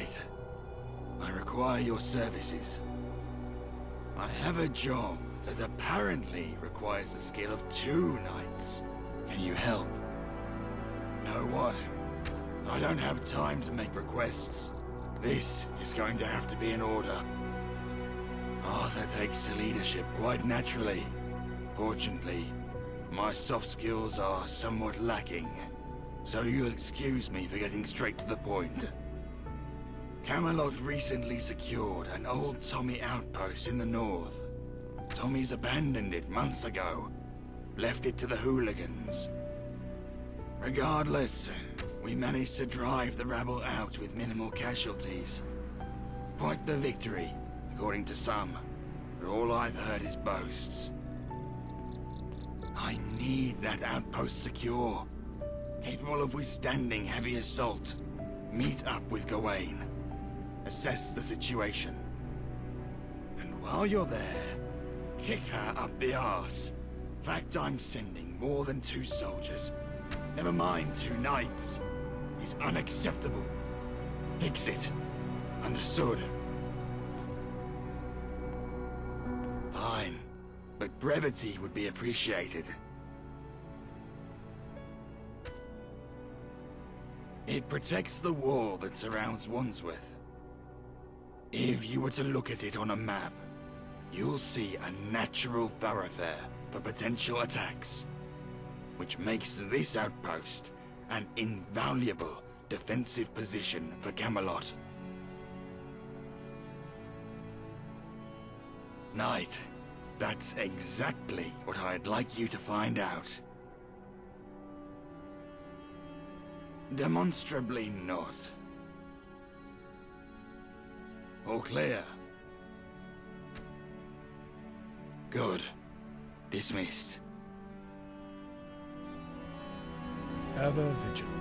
Right. I require your services. I have a job that apparently requires the skill of 2 knights. Can you help? Know what? I don't have time to make requests. This is going to have to be in order. Arthur takes leadership quite naturally. Fortunately, my soft skills are somewhat lacking, so you'll excuse me for getting straight to the point. Camelot recently secured an old Tommy outpost in the north. Tommy's abandoned it months ago, left it to the hooligans. Regardless, we managed to drive the rabble out with minimal casualties. Quite the victory, according to some, but all I've heard is boasts. I need that outpost secure, capable of withstanding heavy assault. Meet up with Gawain, assess the situation, and while you're there, kick her up the arse. In fact, I'm sending more than 2 soldiers. Never mind 2 knights. It's unacceptable. Fix it. Understood? Fine, but brevity would be appreciated. It protects the wall that surrounds Wandsworth. If you were to look at it on a map, you'll see a natural thoroughfare for potential attacks, which makes this outpost an invaluable defensive position for Camelot. Knight, that's exactly what I'd like you to find out. Demonstrably not. All clear? Good. Dismissed. Ever vigilant.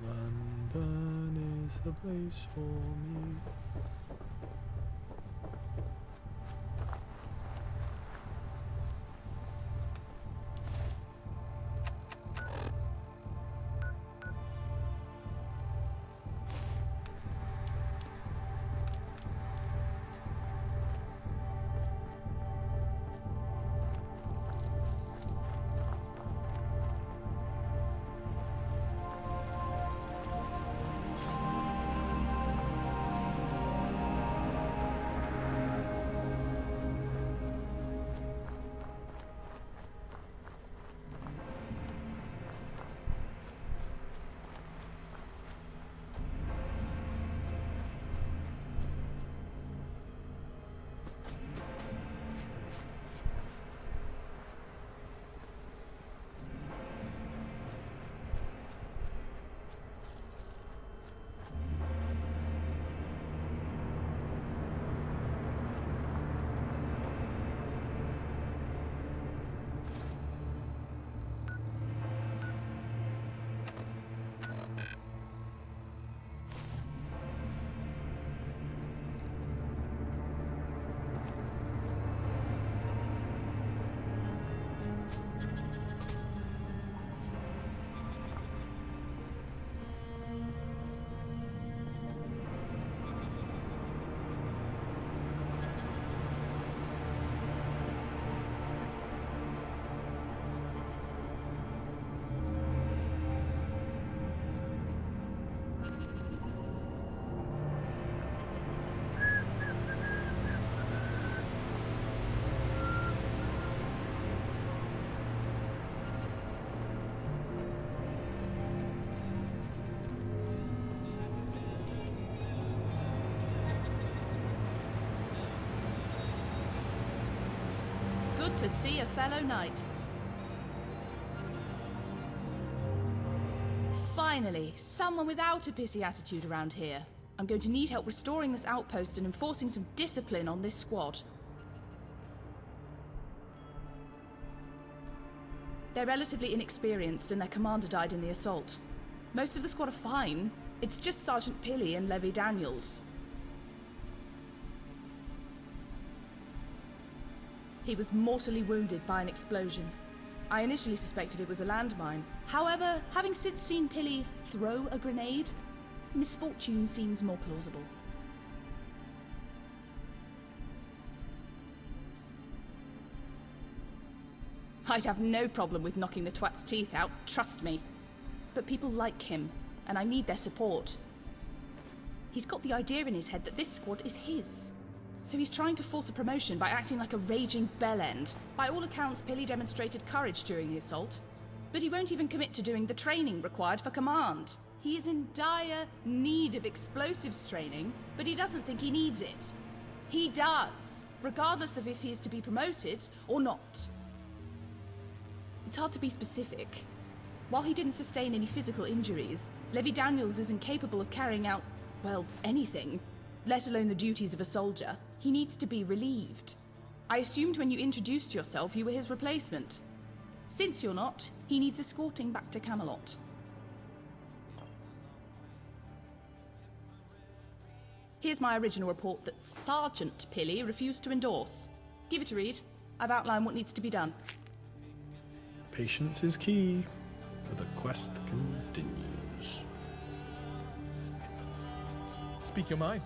London is the place for me. Good to see a fellow knight. Finally, someone without a pissy attitude around here. I'm going to need help restoring this outpost and enforcing some discipline on this squad. They're relatively inexperienced and their commander died in the assault. Most of the squad are fine. It's just Sergeant Pilly and Levy Daniels. He was mortally wounded by an explosion. I initially suspected it was a landmine. However, having since seen Pilly throw a grenade, misfortune seems more plausible. I'd have no problem with knocking the twat's teeth out, trust me. But people like him, and I need their support. He's got the idea in his head that this squad is his. So he's trying to force a promotion by acting like a raging bellend. By all accounts, Pilly demonstrated courage during the assault, but he won't even commit to doing the training required for command. He is in dire need of explosives training, but he doesn't think he needs it. He does, regardless of if he is to be promoted or not. It's hard to be specific. While he didn't sustain any physical injuries, Levy Daniels isn't capable of carrying out, well, anything, let alone the duties of a soldier. He needs to be relieved. I assumed when you introduced yourself you were his replacement. Since you're not, he needs escorting back to Camelot. Here's my original report that Sergeant Pilly refused to endorse. Give it a read. I've outlined what needs to be done. Patience is key, for the quest continues. Speak your mind.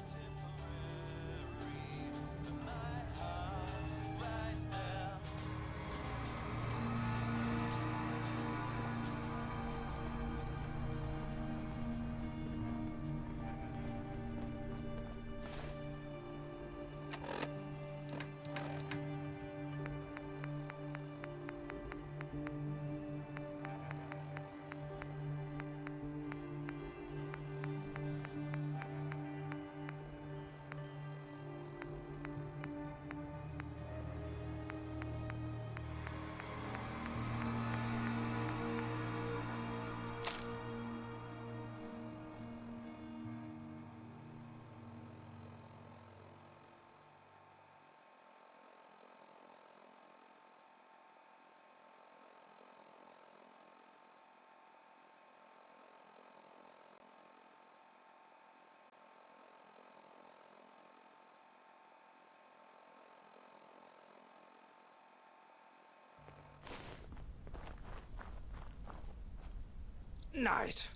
Knight.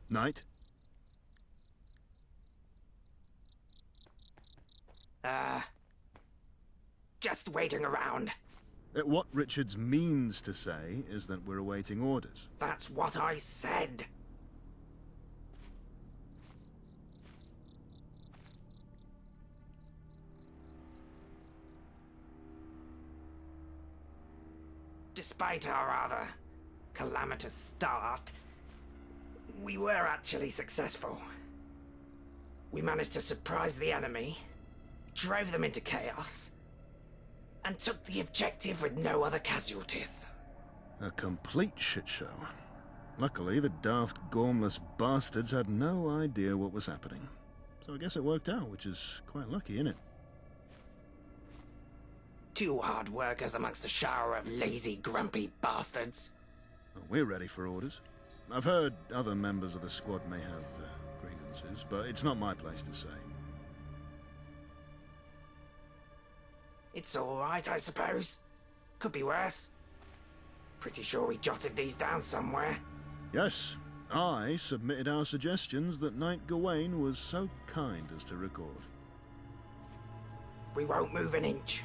Knight? Just waiting around. What Richards means to say is that we're awaiting orders. That's what I said. Despite our rather calamitous start, we were actually successful. We managed to surprise the enemy, drove them into chaos, and took the objective with no other casualties. A complete shit show. Luckily, the daft, gormless bastards had no idea what was happening. So I guess it worked out, which is quite lucky, innit? Two hard workers amongst a shower of lazy, grumpy bastards. Well, we're ready for orders. I've heard other members of the squad may have grievances, but it's not my place to say. It's all right, I suppose. Could be worse. Pretty sure we jotted these down somewhere. Yes, I submitted our suggestions that Knight Gawain was so kind as to record. We won't move an inch.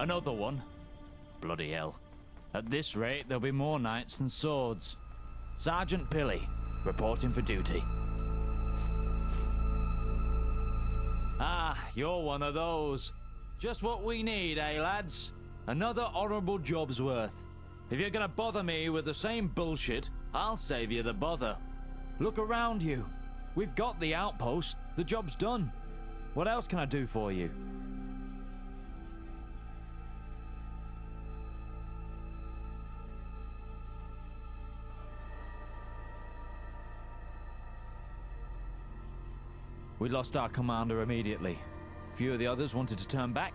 Another one? Bloody hell. At this rate, there'll be more knights than swords. Sergeant Pilly, reporting for duty. Ah, you're one of those. Just what we need, eh, lads? Another honourable job's worth. If you're gonna bother me with the same bullshit, I'll save you the bother. Look around you. We've got the outpost. The job's done. What else can I do for you? We lost our commander immediately. Few of the others wanted to turn back.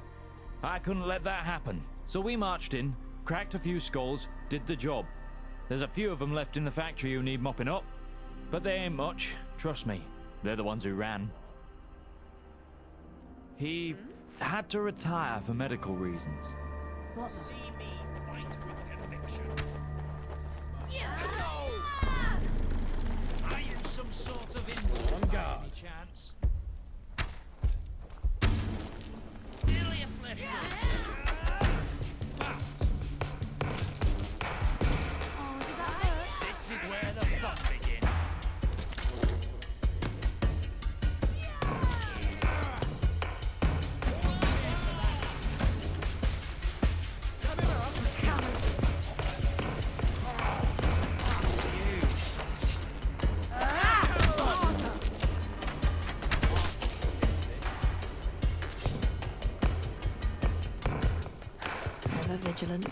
I couldn't let that happen, so we marched in, cracked a few skulls, did the job. There's a few of them left in the factory who need mopping up, but they ain't much, trust me. They're the ones who ran. He had to retire for medical reasons. What? See me fight with conviction. Yeah. Are you some sort of invalid On by guard. any chance? Fill your flesh This is where the fun begins. Ever vigilant.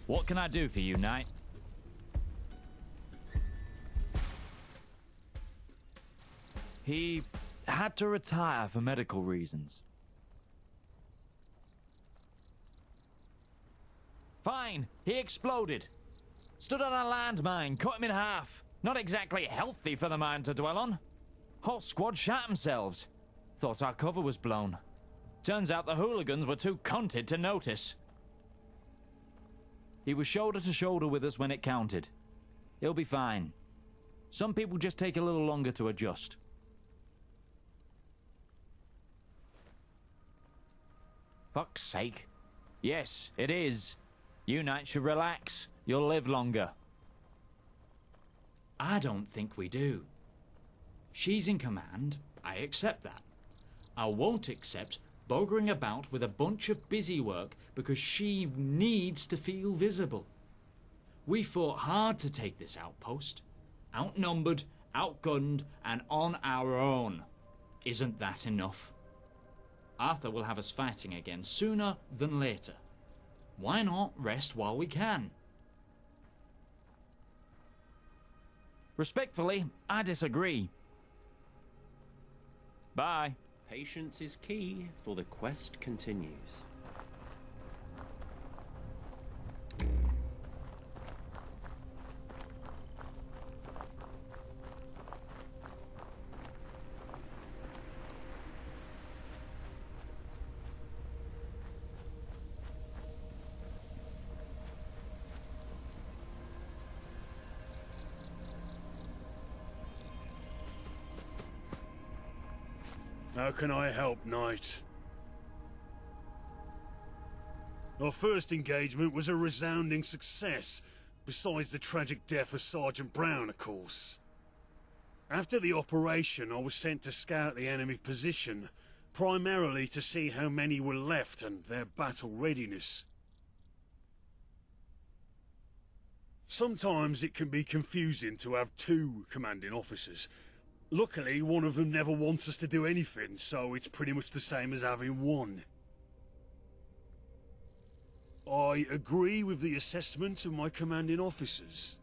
What can I do for you, Knight? He had to retire for medical reasons. Fine, he exploded. Stood on a landmine, cut him in half. Not exactly healthy for the mine to dwell on. Whole squad shot themselves. Thought our cover was blown. Turns out the hooligans were too cunted to notice. He was shoulder to shoulder with us when it counted. He'll be fine. Some people just take a little longer to adjust. Fuck's sake. Yes, it is. You Knights should relax. You'll live longer. I don't think we do. She's in command. I accept that. I won't accept bogering about with a bunch of busy work because she needs to feel visible. We fought hard to take this outpost. Outnumbered, outgunned, and on our own. Isn't that enough? Arthur will have us fighting again sooner than later. Why not rest while we can? Respectfully, I disagree. Bye. Patience is key, for the quest continues. How can I help, Knight? Our first engagement was a resounding success, besides the tragic death of Sergeant Brown, of course. After the operation, I was sent to scout the enemy position, primarily to see how many were left and their battle readiness. Sometimes it can be confusing to have two commanding officers. Luckily, one of them never wants us to do anything, so it's pretty much the same as having one. I agree with the assessment of my commanding officers.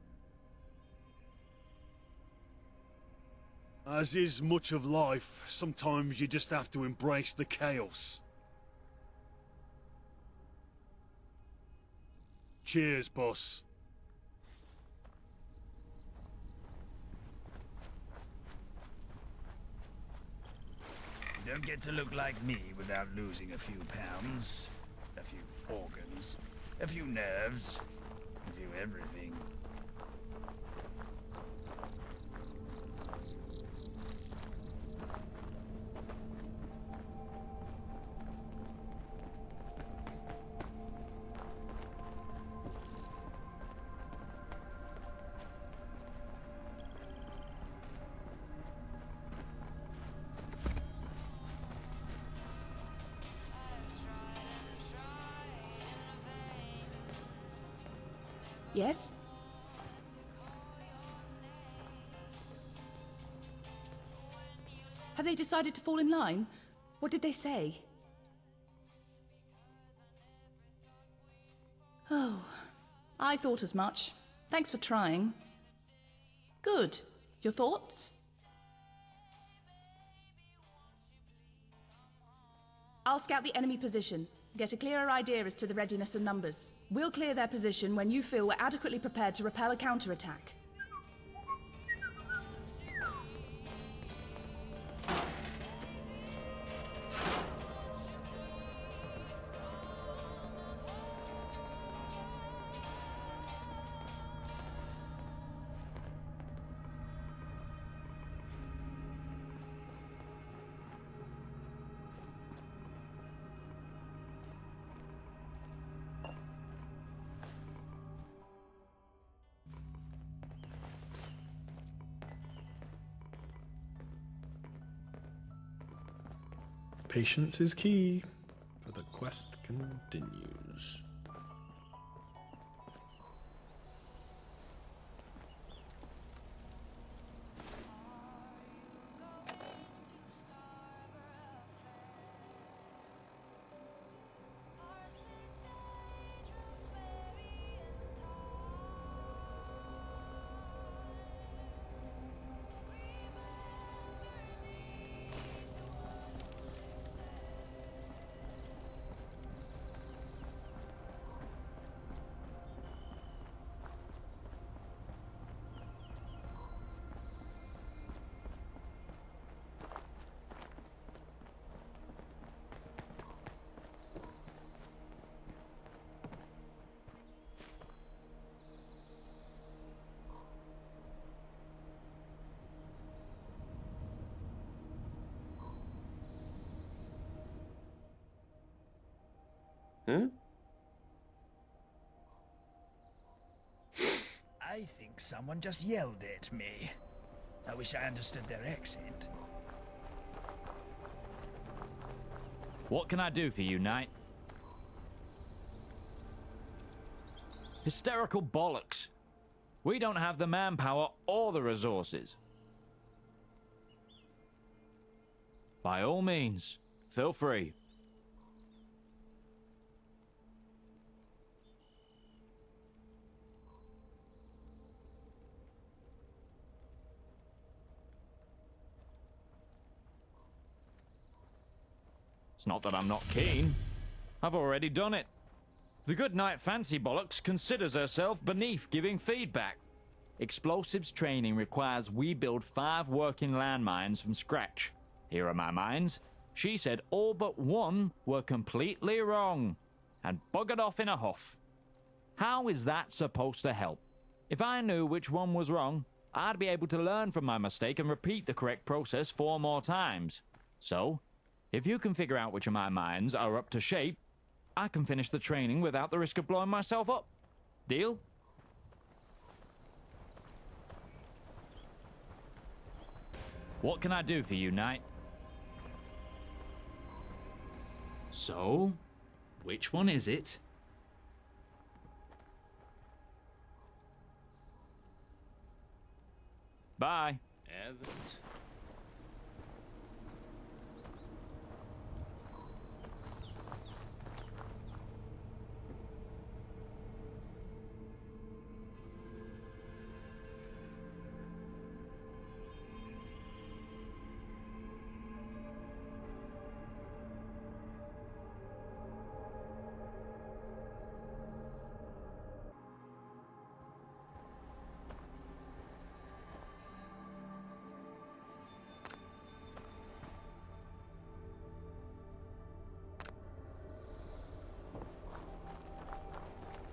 As is much of life, sometimes you just have to embrace the chaos. Cheers, boss. Don't get to look like me without losing a few pounds, a few organs, a few nerves, a few everything. Yes? Have they decided to fall in line? What did they say? Oh, I thought as much. Thanks for trying. Good. Your thoughts? I'll scout the enemy position, get a clearer idea as to the readiness and numbers. We'll clear their position when you feel we're adequately prepared to repel a counterattack. Patience is key, for the quest continues. Huh? I think someone just yelled at me. I wish I understood their accent. What can I do for you, Knight? Hysterical bollocks. We don't have the manpower or the resources. By all means, feel free. It's not that I'm not keen. I've already done it. The good knight Fancy Bollocks considers herself beneath giving feedback. Explosives training requires we build 5 working landmines from scratch. Here are my mines. She said all but one were completely wrong and buggered off in a huff. How is that supposed to help? If I knew which one was wrong, I'd be able to learn from my mistake and repeat the correct process 4 more times. So, if you can figure out which of my mines are up to shape, I can finish the training without the risk of blowing myself up. Deal? What can I do for you, Knight? So, which one is it? Bye. Evident.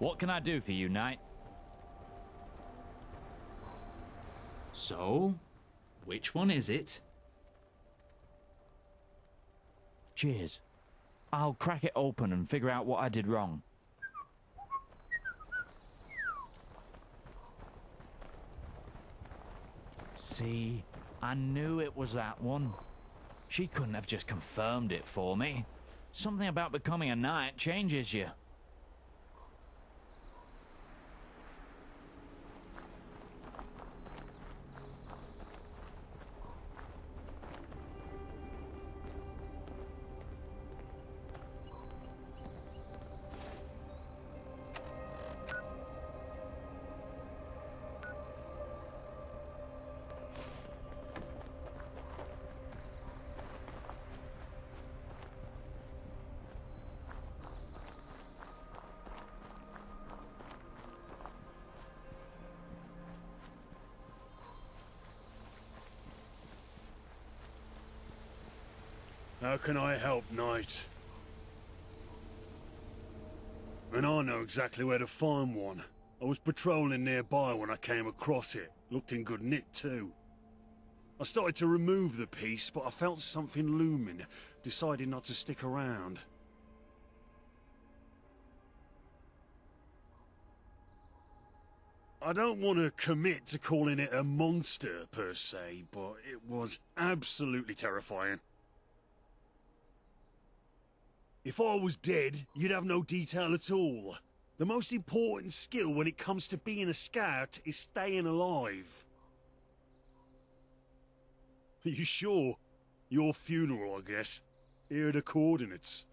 What can I do for you, Knight? So, which one is it? Cheers. I'll crack it open and figure out what I did wrong. See, I knew it was that one. She couldn't have just confirmed it for me. Something about becoming a knight changes you. How can I help, Knight? And I know exactly where to find one. I was patrolling nearby when I came across it. Looked in good nick, too. I started to remove the piece, but I felt something looming. Decided not to stick around. I don't want to commit to calling it a monster, per se, but it was absolutely terrifying. If I was dead, you'd have no detail at all. The most important skill when it comes to being a scout is staying alive. Are you sure? Your funeral, I guess. Here are the coordinates.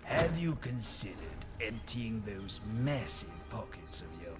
Have you considered emptying those massive pockets of yours?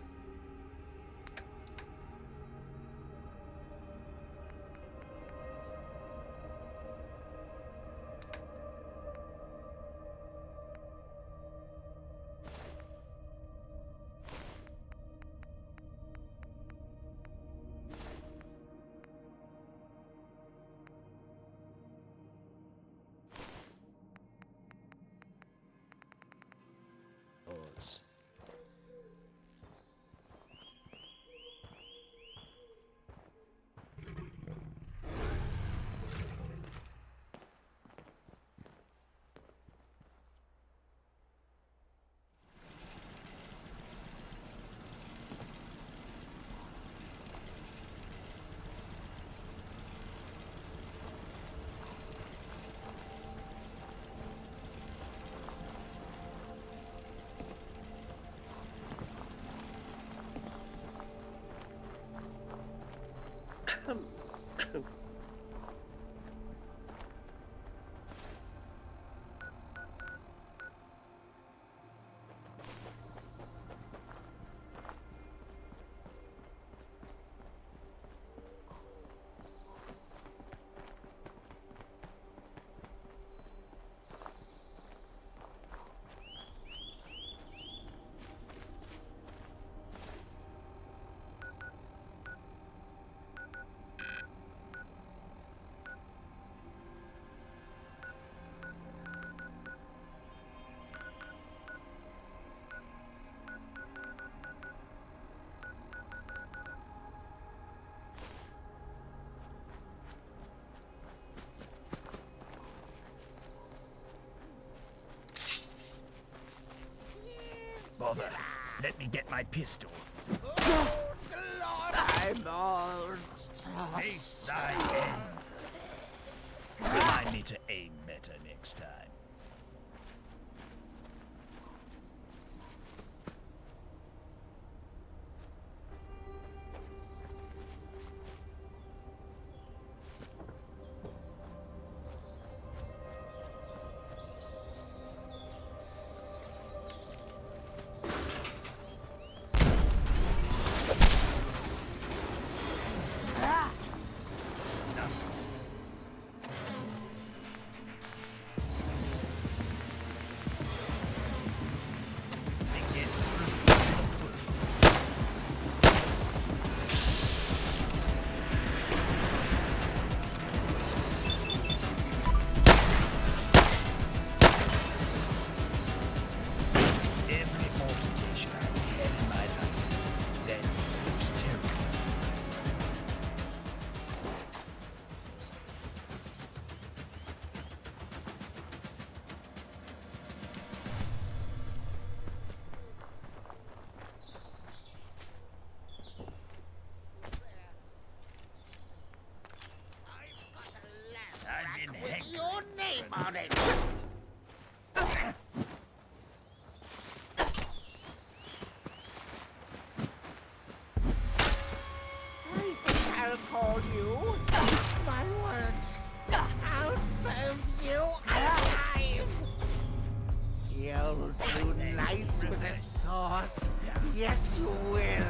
bother. Let me get my pistol. I'm all Face thy end. Remind me to aim better next time. with your name on it. I think I'll call you. My words. I'll serve you alive. You'll do nice with the sauce. Yes, you will.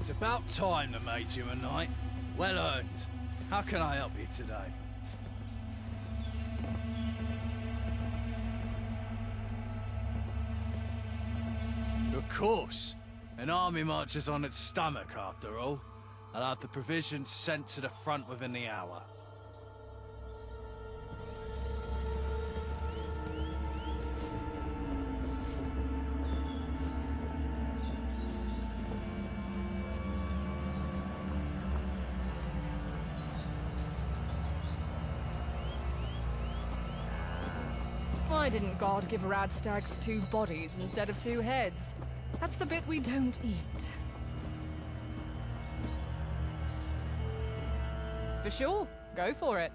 It's about time they made you a knight. Well earned. How can I help you today? Of course. An army marches on its stomach, after all. I'll have the provisions sent to the front within the hour. Why didn't God give radstags 2 bodies instead of 2 heads? That's the bit we don't eat. For sure, go for it.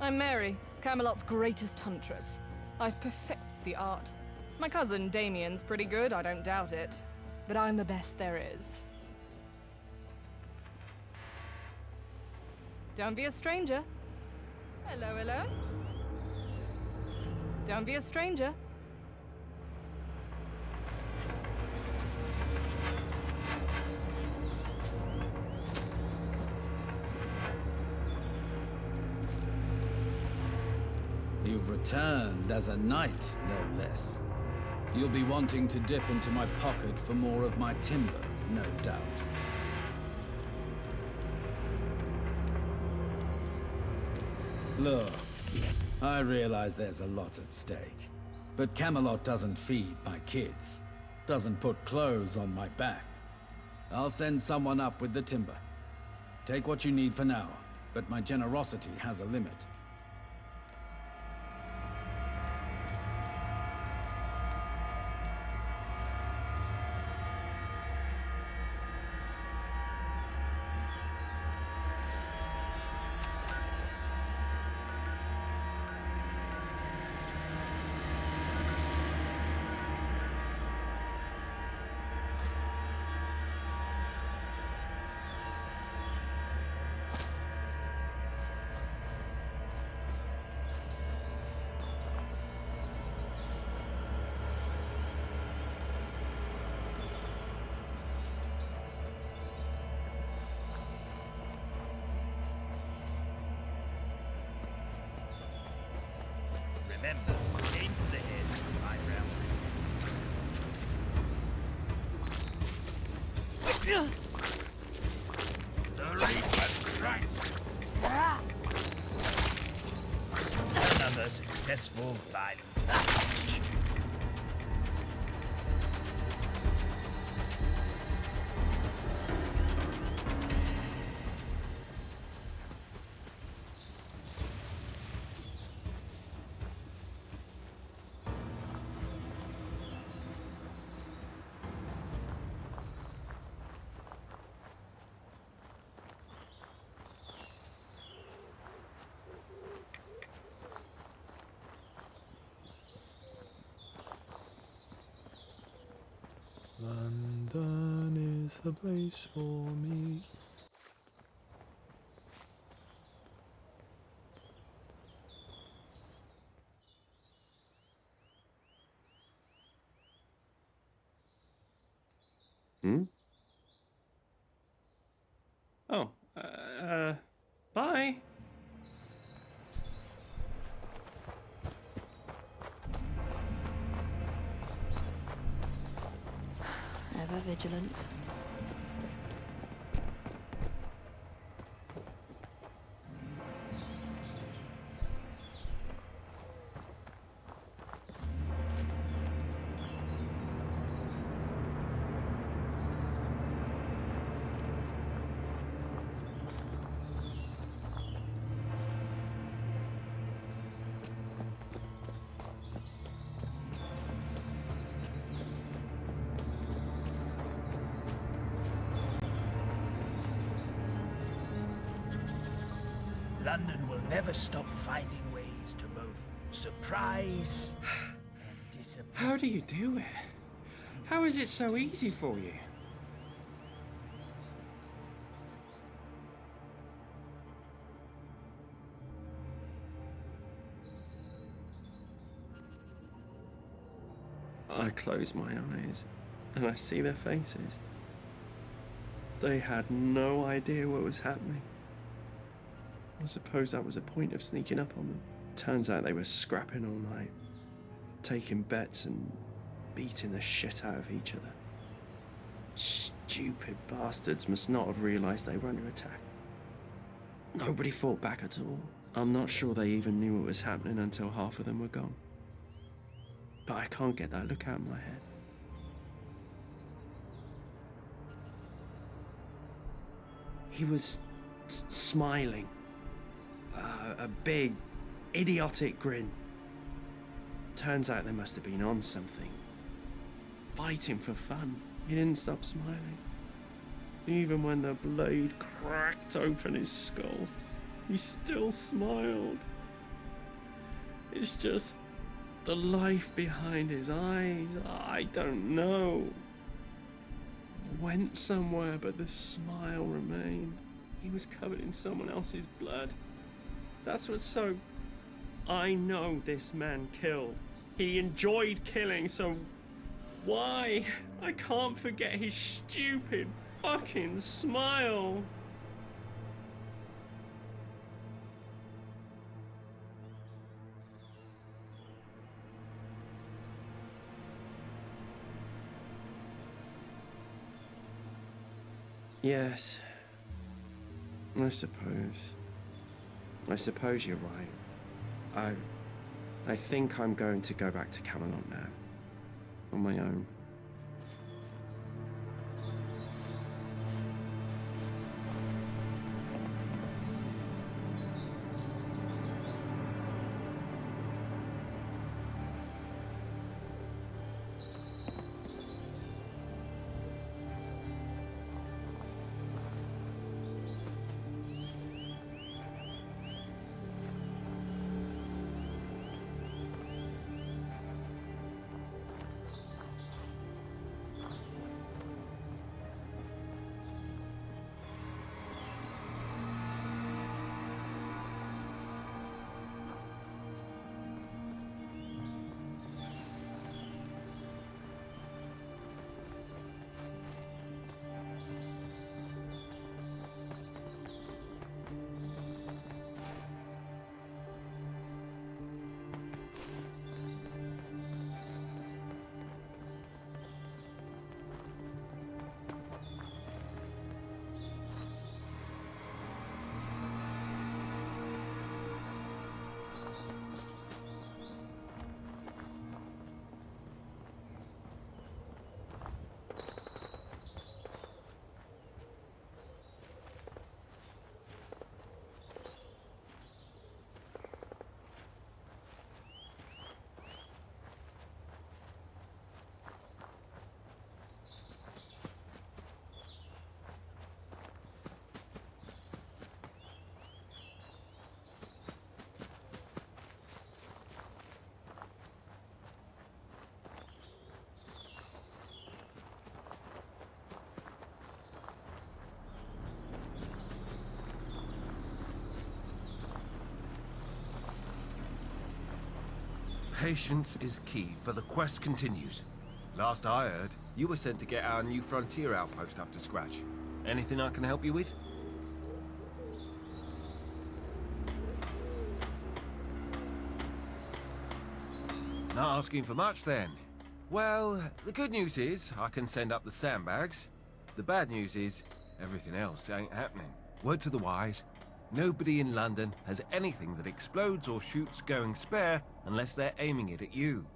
I'm Mary, Camelot's greatest huntress. I've perfected the art. My cousin Damien's pretty good, I don't doubt it. But I'm the best there is. Don't be a stranger. Hello, hello. Don't be a stranger. You've returned as a knight, no less. You'll be wanting to dip into my pocket for more of my timber, no doubt. Look, I realize there's a lot at stake. But Camelot doesn't feed my kids. Doesn't put clothes on my back. I'll send someone up with the timber. Take what you need for now, but my generosity has a limit. Remember, aim for the head, right round. The Reaper strikes. Another successful violent action. London is the place for me. Hmm? Oh, bye. Ever vigilant. London will never stop finding ways to both surprise and disappoint. How do you do it? How is it so easy for you? I close my eyes and I see their faces. They had no idea what was happening. I suppose that was a point of sneaking up on them. Turns out they were scrapping all night, taking bets and beating the shit out of each other. Stupid bastards must not have realised they were under attack. Nobody fought back at all. I'm not sure they even knew what was happening until half of them were gone. But I can't get that look out of my head. He was smiling. A big, idiotic grin. Turns out they must have been on something. Fighting for fun. He didn't stop smiling. Even when the blade cracked open his skull, he still smiled. It's just the life behind his eyes. I don't know. Went somewhere, but the smile remained. He was covered in someone else's blood. That's what's so... I know this man killed. He enjoyed killing, so why? I can't forget his stupid fucking smile. Yes, I suppose. I suppose you're right. I think I'm going to go back to Camelot now. On my own. Patience is key, for the quest continues. Last I heard, you were sent to get our new frontier outpost up to scratch. Anything I can help you with? Not asking for much, then. Well, the good news is I can send up the sandbags. The bad news is everything else ain't happening. Word to the wise, nobody in London has anything that explodes or shoots going spare unless they're aiming it at you.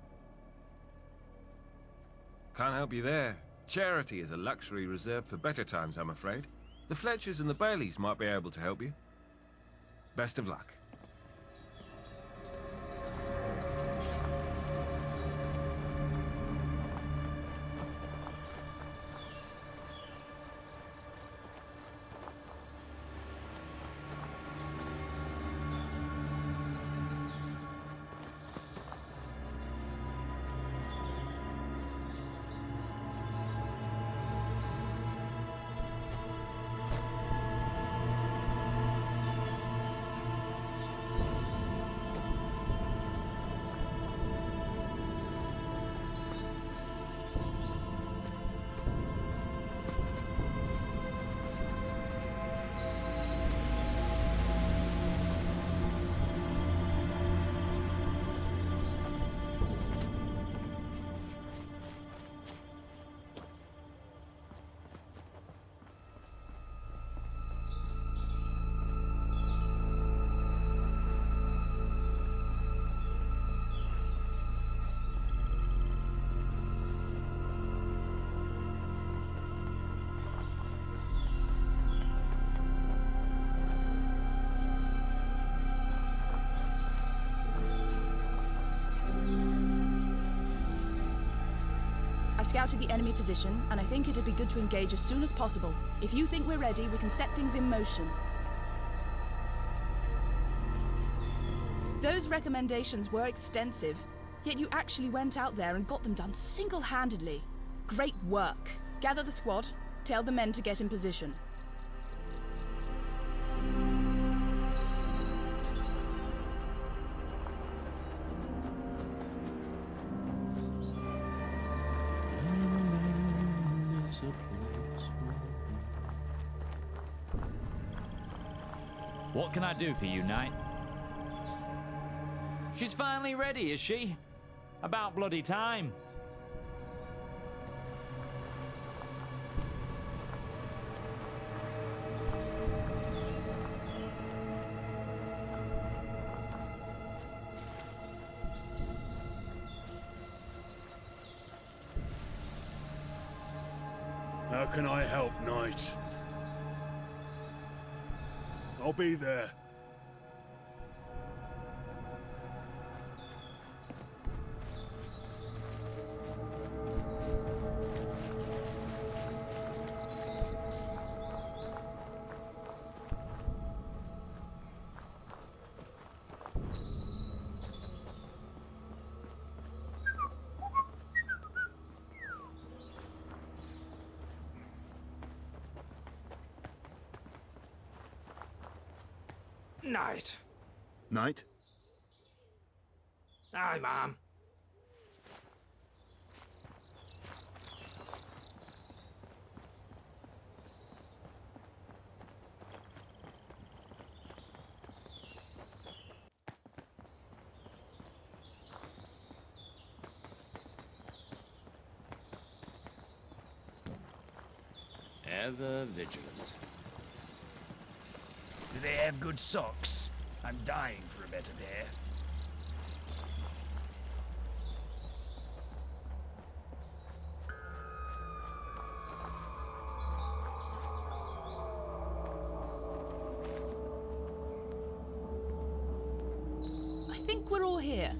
Can't help you there. Charity is a luxury reserved for better times, I'm afraid. The Fletchers and the Baileys might be able to help you. Best of luck. I've scouted the enemy position, and I think it'd be good to engage as soon as possible. If you think we're ready, we can set things in motion. Those recommendations were extensive, yet you actually went out there and got them done single-handedly. Great work. Gather the squad, tell the men to get in position. What can I do for you, Knight? She's finally ready, is she? About bloody time. How can I help, Knight? I'll be there. Knight. Knight? Aye, Mom. Ever vigilant. Do they have good socks? I'm dying for a better pair. I think we're all here.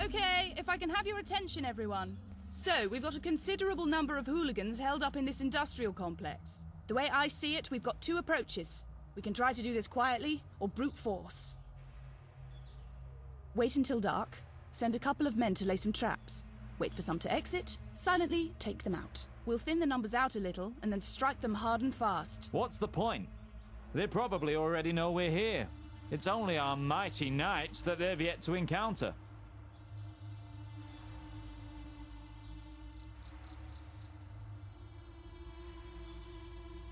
Okay, if I can have your attention, everyone. So, we've got a considerable number of hooligans held up in this industrial complex. The way I see it, we've got two approaches. We can try to do this quietly, or brute force. Wait until dark, send a couple of men to lay some traps. Wait for some to exit, silently take them out. We'll thin the numbers out a little, and then strike them hard and fast. What's the point? They probably already know we're here. It's only our mighty knights that they've yet to encounter.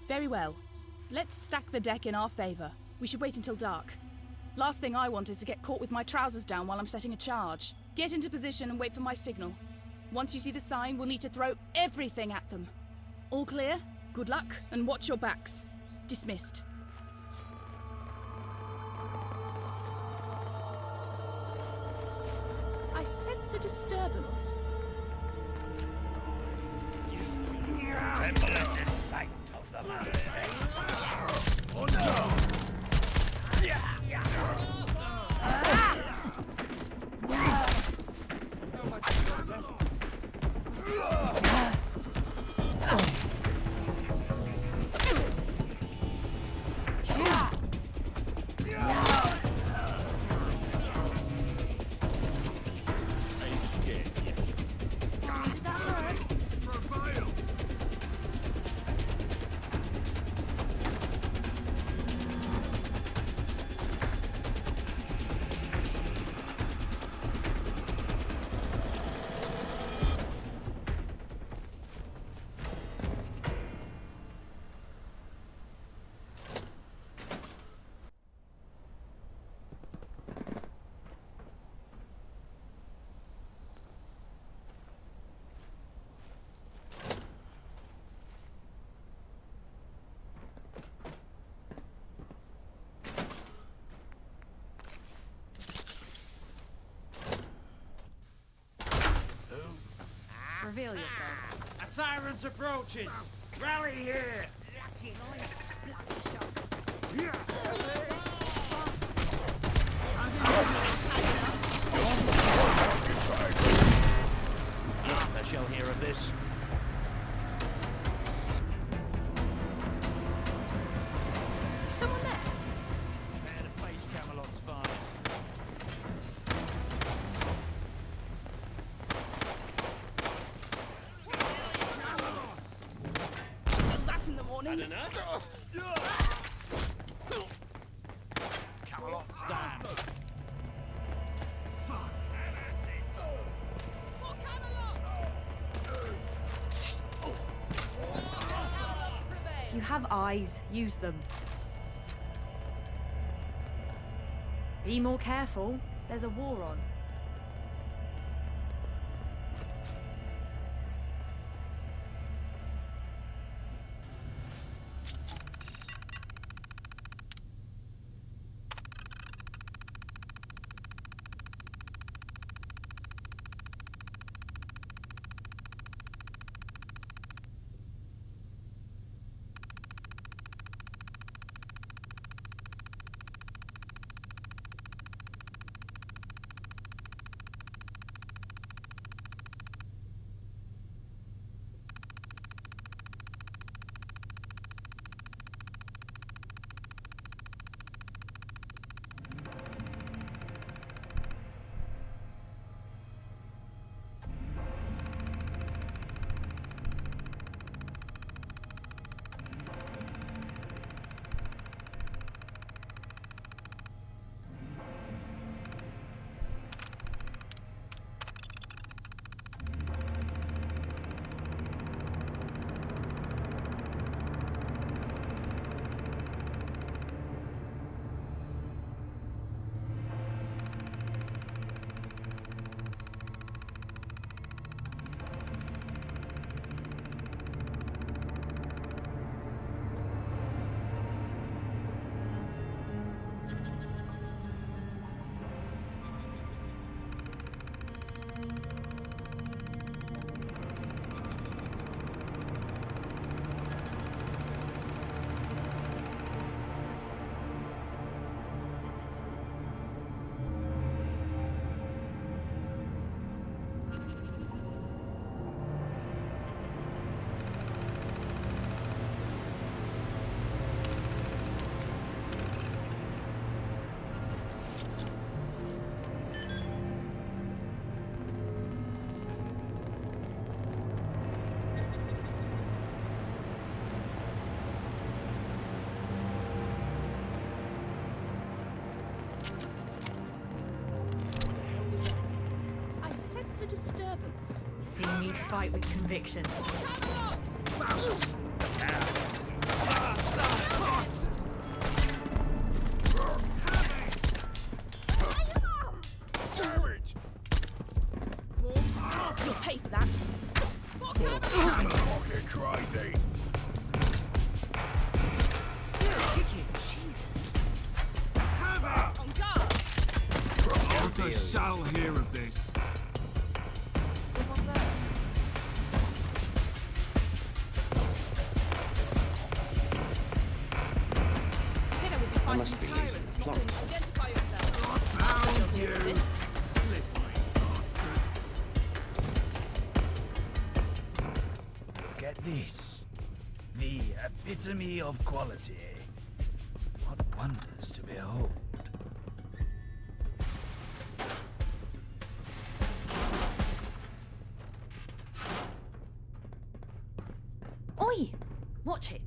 Very well. Let's stack the deck in our favor. We should wait until dark. Last thing I want is to get caught with my trousers down while I'm setting a charge. Get into position and wait for my signal. Once you see the sign, we'll need to throw everything at them. All clear? Good luck, and watch your backs. Dismissed. I sense a disturbance. Tremble at the sight of the man. Oh no! Reveal yourself. A tyrant approaches! Rally here! I shall hear of this. Is someone there? Prepare to face Camelot's fire. Well, that's in the morning. Camelot stand. You have eyes, use them. Be more careful, there's a war on. I sense a disturbance. Seeing you fight with conviction. You'll pay for that. Fucking crazy. Still kicking. Jesus. On guard. Arthur shall hear of this. Said I would be fighting must be tyrants, Lazy. not to identify yourself. Found you. This. Slippery bastard. Look at this. The epitome of quality. What wonders to behold. Oi! Watch it.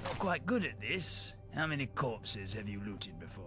You're quite good at this. How many corpses have you looted before?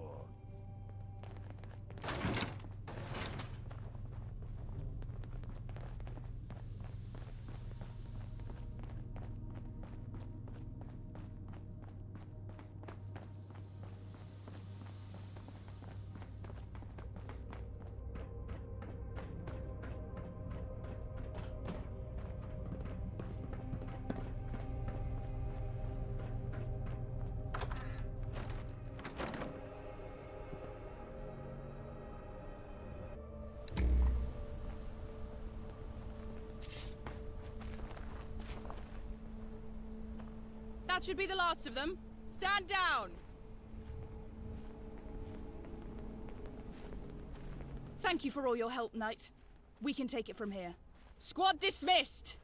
That should be the last of them. Stand down! Thank you for all your help, Knight. We can take it from here. Squad dismissed!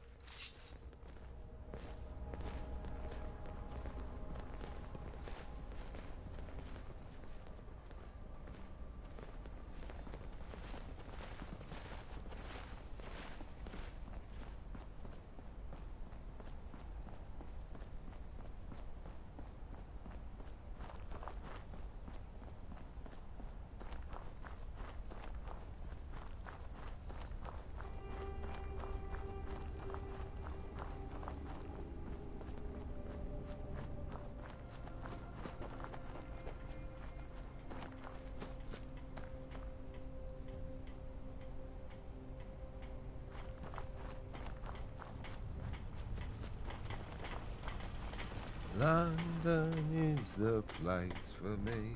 London is the place for me.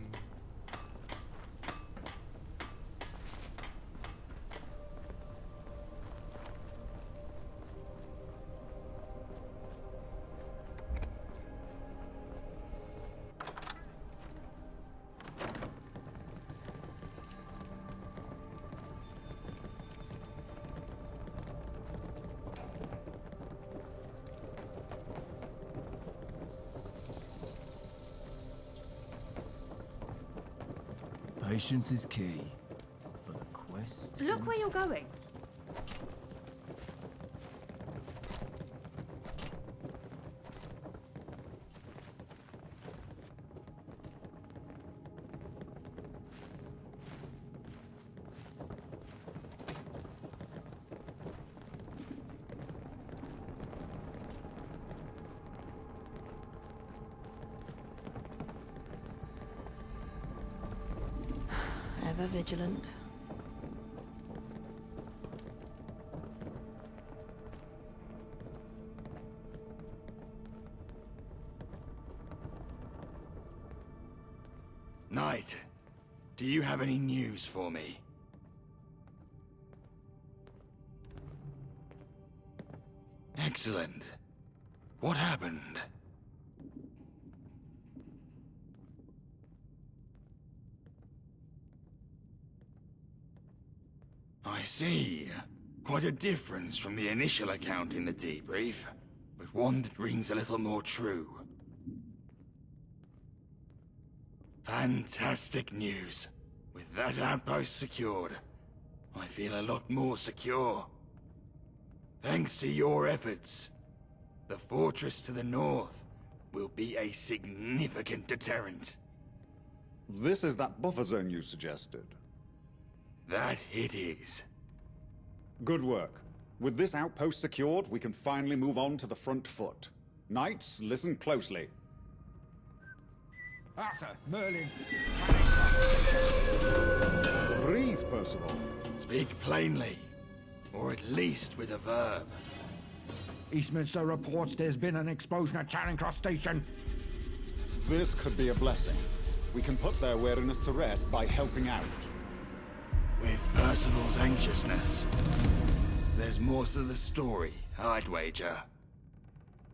Patience is key for the quest. Look where you're going. Ever vigilant. Knight, do you have any news for me? Excellent. What happened? I see. Quite a difference from the initial account in the debrief, but one that rings a little more true. Fantastic news. With that outpost secured, I feel a lot more secure. Thanks to your efforts, the fortress to the north will be a significant deterrent. This is that buffer zone you suggested. That it is. Good work. With this outpost secured, we can finally move on to the front foot. Knights, listen closely. Arthur, Merlin, Breathe, Percival. Speak plainly, or at least with a verb. Eastminster reports there's been an explosion at Charring Cross station. This could be a blessing. We can put their weariness to rest by helping out. With Percival's anxiousness, there's more to the story, I'd wager.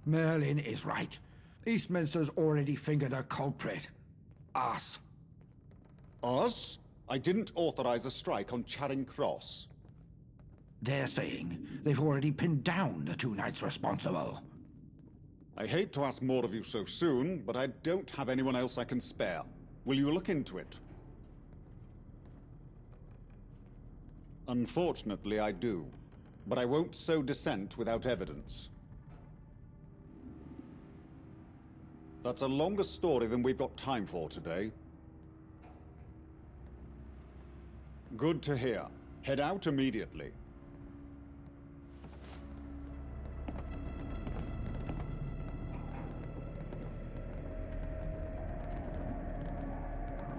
Merlin is right. Eastminster's already fingered a culprit. Us. Us? I didn't authorize a strike on Charring Cross. They're saying they've already pinned down the two knights responsible. I hate to ask more of you so soon, but I don't have anyone else I can spare. Will you look into it? Unfortunately, I do. But I won't sow dissent without evidence. That's a longer story than we've got time for today. Good to hear. Head out immediately.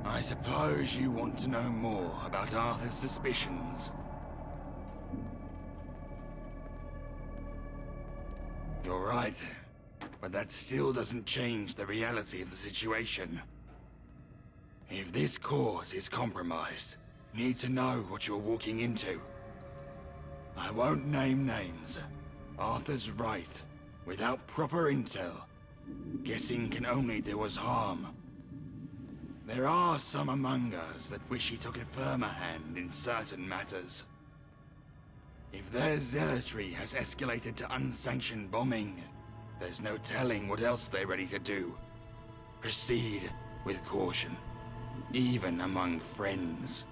I suppose you want to know more about Arthur's suspicions. You're right, but that still doesn't change the reality of the situation. If this cause is compromised, you need to know what you're walking into. I won't name names. Arthur's right. Without proper intel, guessing can only do us harm. There are some among us that wish he took a firmer hand in certain matters. If their zealotry has escalated to unsanctioned bombing, there's no telling what else they're ready to do. Proceed with caution, even among friends.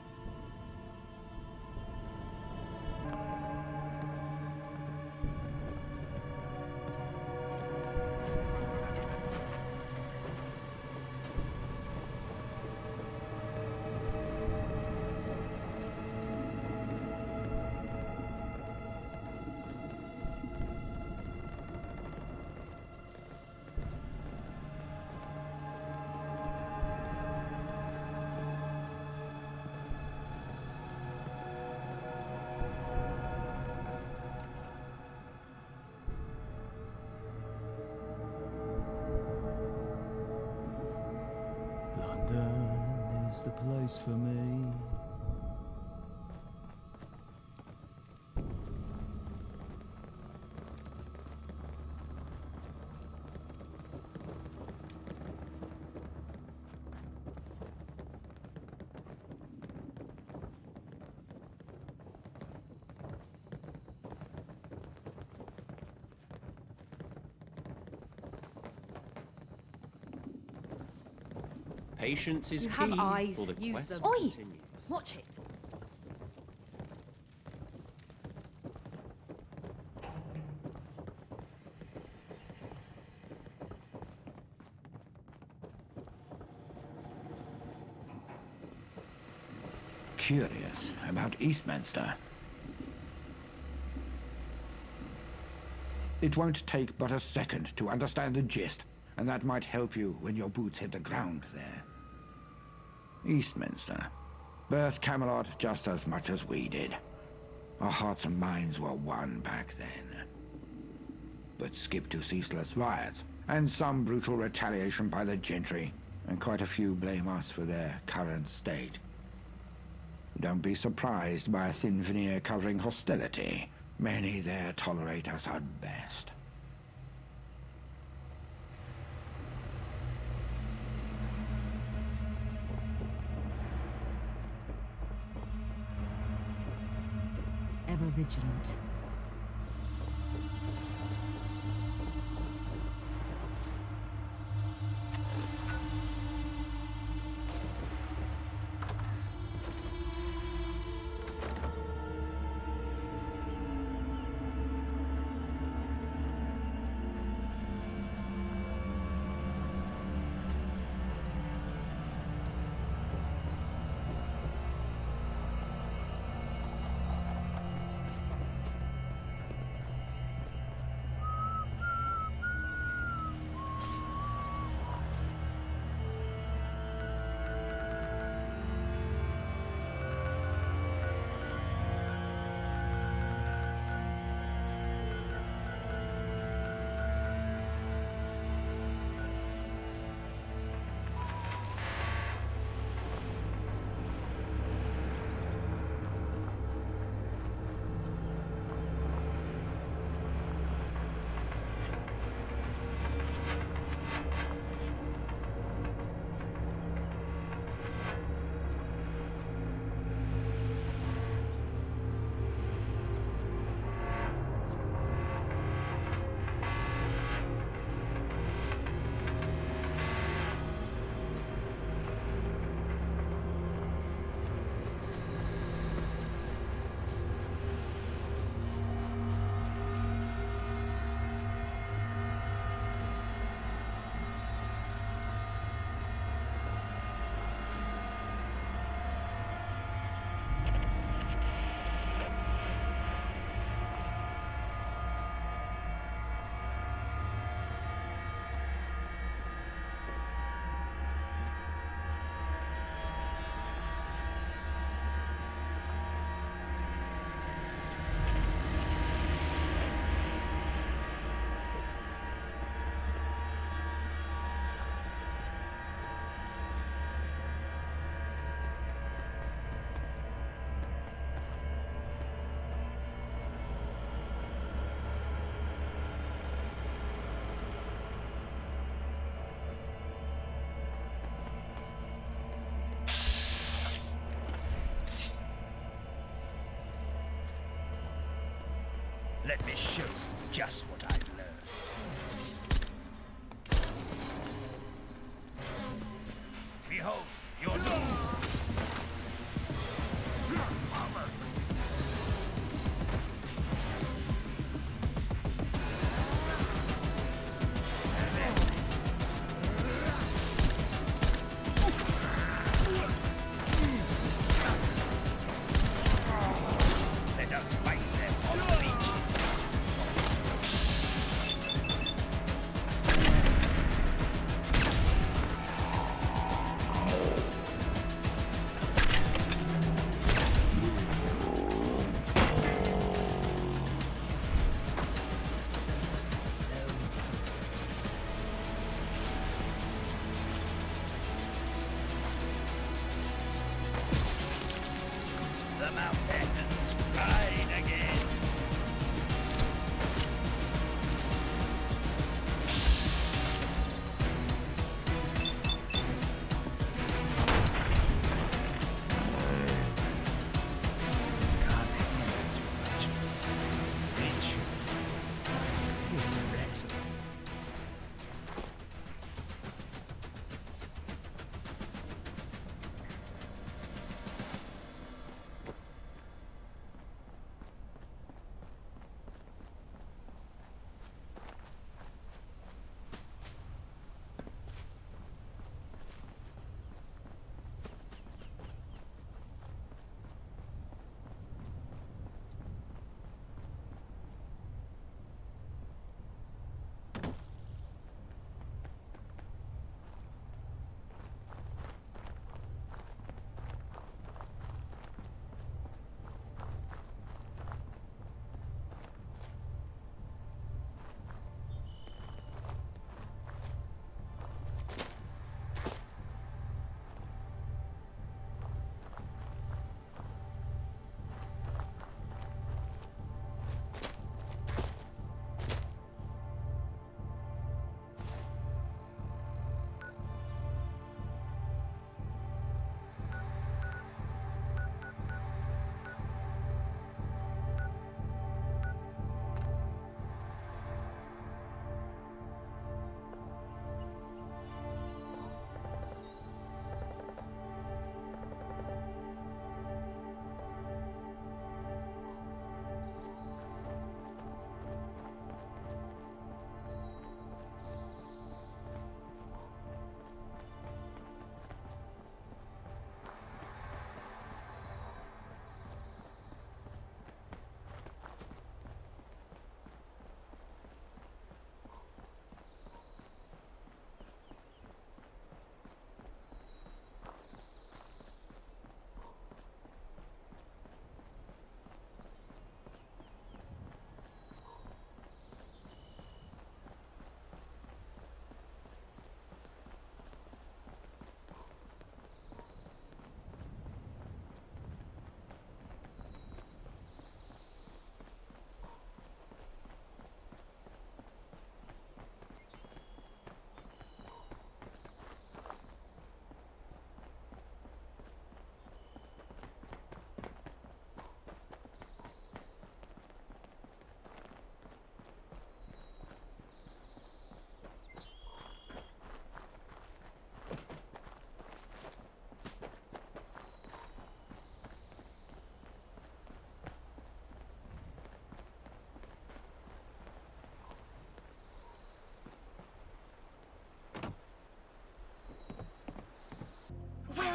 London is the place for me. Patience is You key have eyes, for the use quest them. Oi! continues. Watch it. Curious about Eastminster. It won't take but a second to understand the gist, and that might help you when your boots hit the ground there. Eastminster birthed Camelot just as much as we did. Our hearts and minds were one back then. But skip to ceaseless riots, and some brutal retaliation by the gentry, and quite a few blame us for their current state. Don't be surprised by a thin veneer covering hostility. Many there tolerate us at best. Ever vigilant. Let me show you just what I've learned. Behold, your doom. Let us fight them on the beach.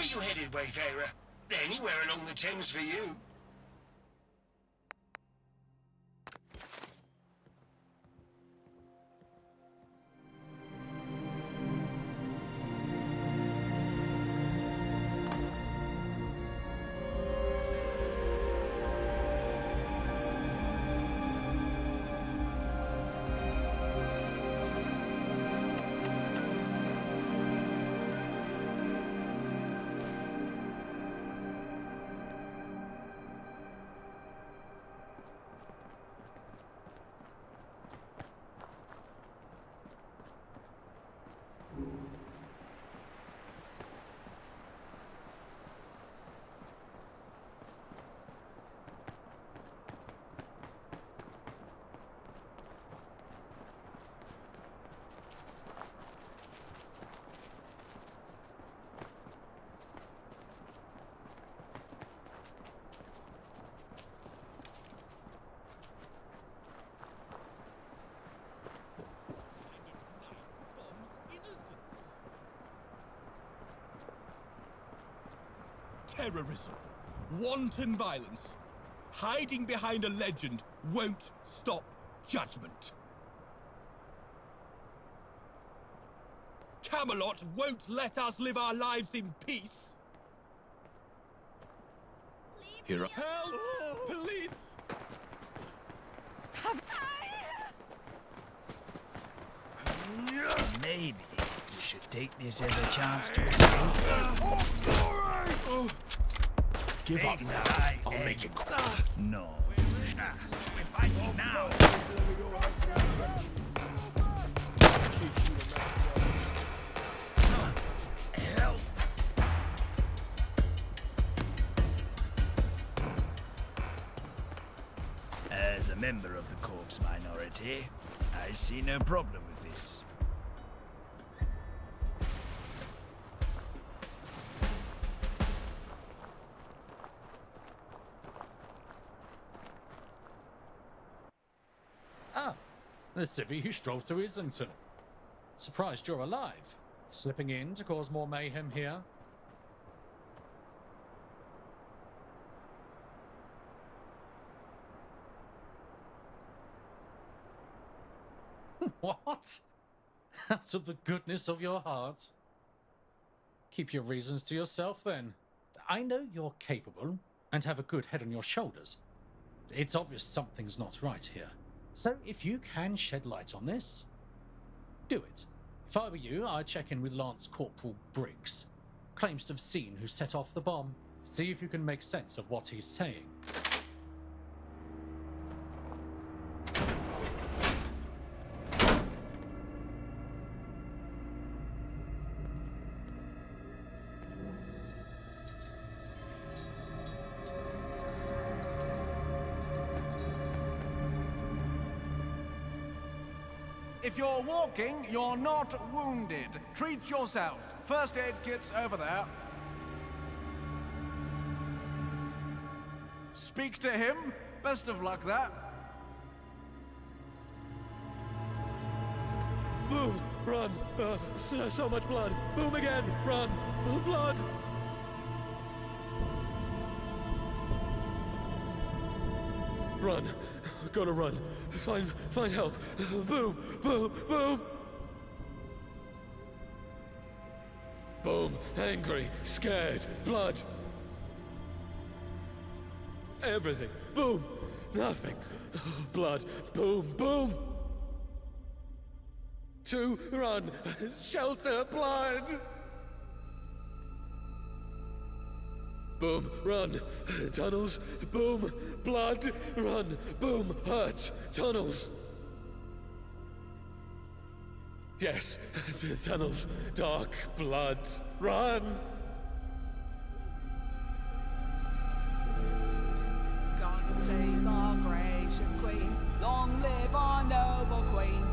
are you headed, wayfarer? Anywhere along the Thames for you. Terrorism, wanton violence, hiding behind a legend won't stop judgment. Camelot won't let us live our lives in peace. Here, help! Police! Maybe we should take this as a chance to escape. Give up Face now. high I'll and- make it. No. We're fighting now. Help! As a member of the corpse minority, I see no problem with this. Ah, the civvy who strolled through Islington. Surprised you're alive. Slipping in to cause more mayhem here? What? Out of the goodness of your heart? Keep your reasons to yourself, then. I know you're capable and have a good head on your shoulders. It's obvious something's not right here. So if you can shed light on this, do it. If I were you, I'd check in with Lance Corporal Briggs. Claims to have seen who set off the bomb. See if you can make sense of what he's saying. If you're walking, you're not wounded. Treat yourself. First aid kit's over there. Speak to him. Best of luck there. Boom! Run! So much blood! Boom again! Run! Blood! Run! Gotta run! Find help! Boom! Boom! Boom! Boom! Angry! Scared! Blood! Everything! Boom! Nothing! Blood! Boom! Boom! 2, run! Shelter! Blood! Boom, run, tunnels, boom, blood, run, boom, hurt, tunnels. Yes, tunnels, dark, blood, run. God save our gracious queen. Long live our noble queen.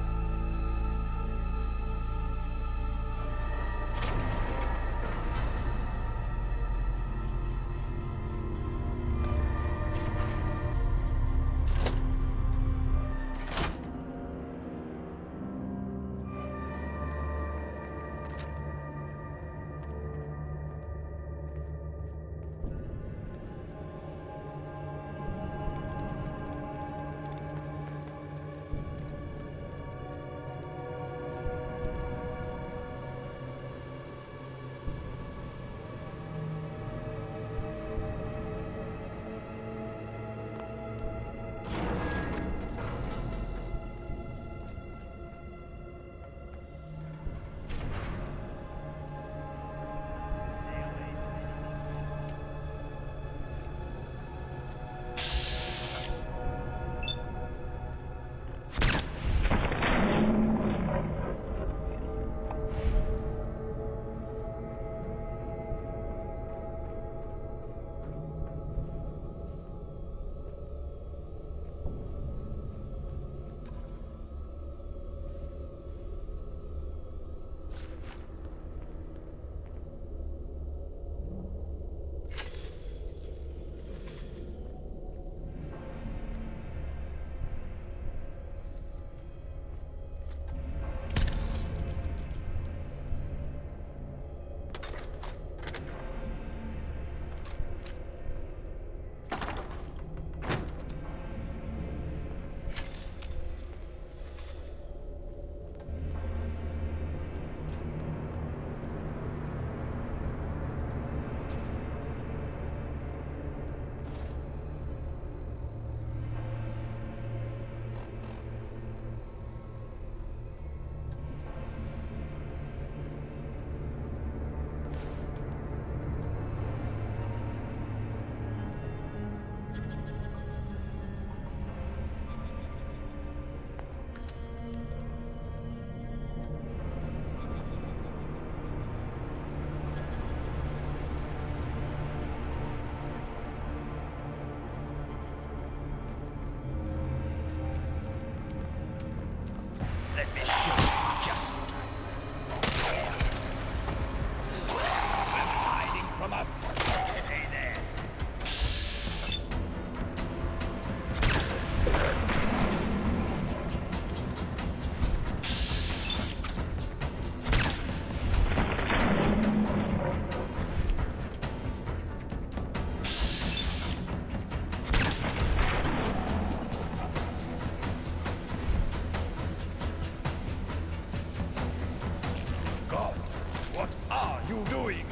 doing?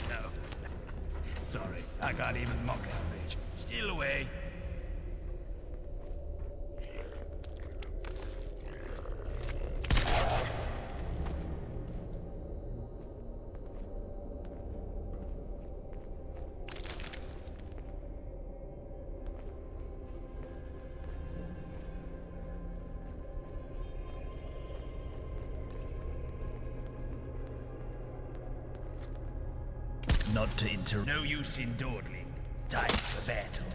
No. Sorry, I can't even mock outrage. Steal away. Not to interrupt. No use in dawdling. Time for battle.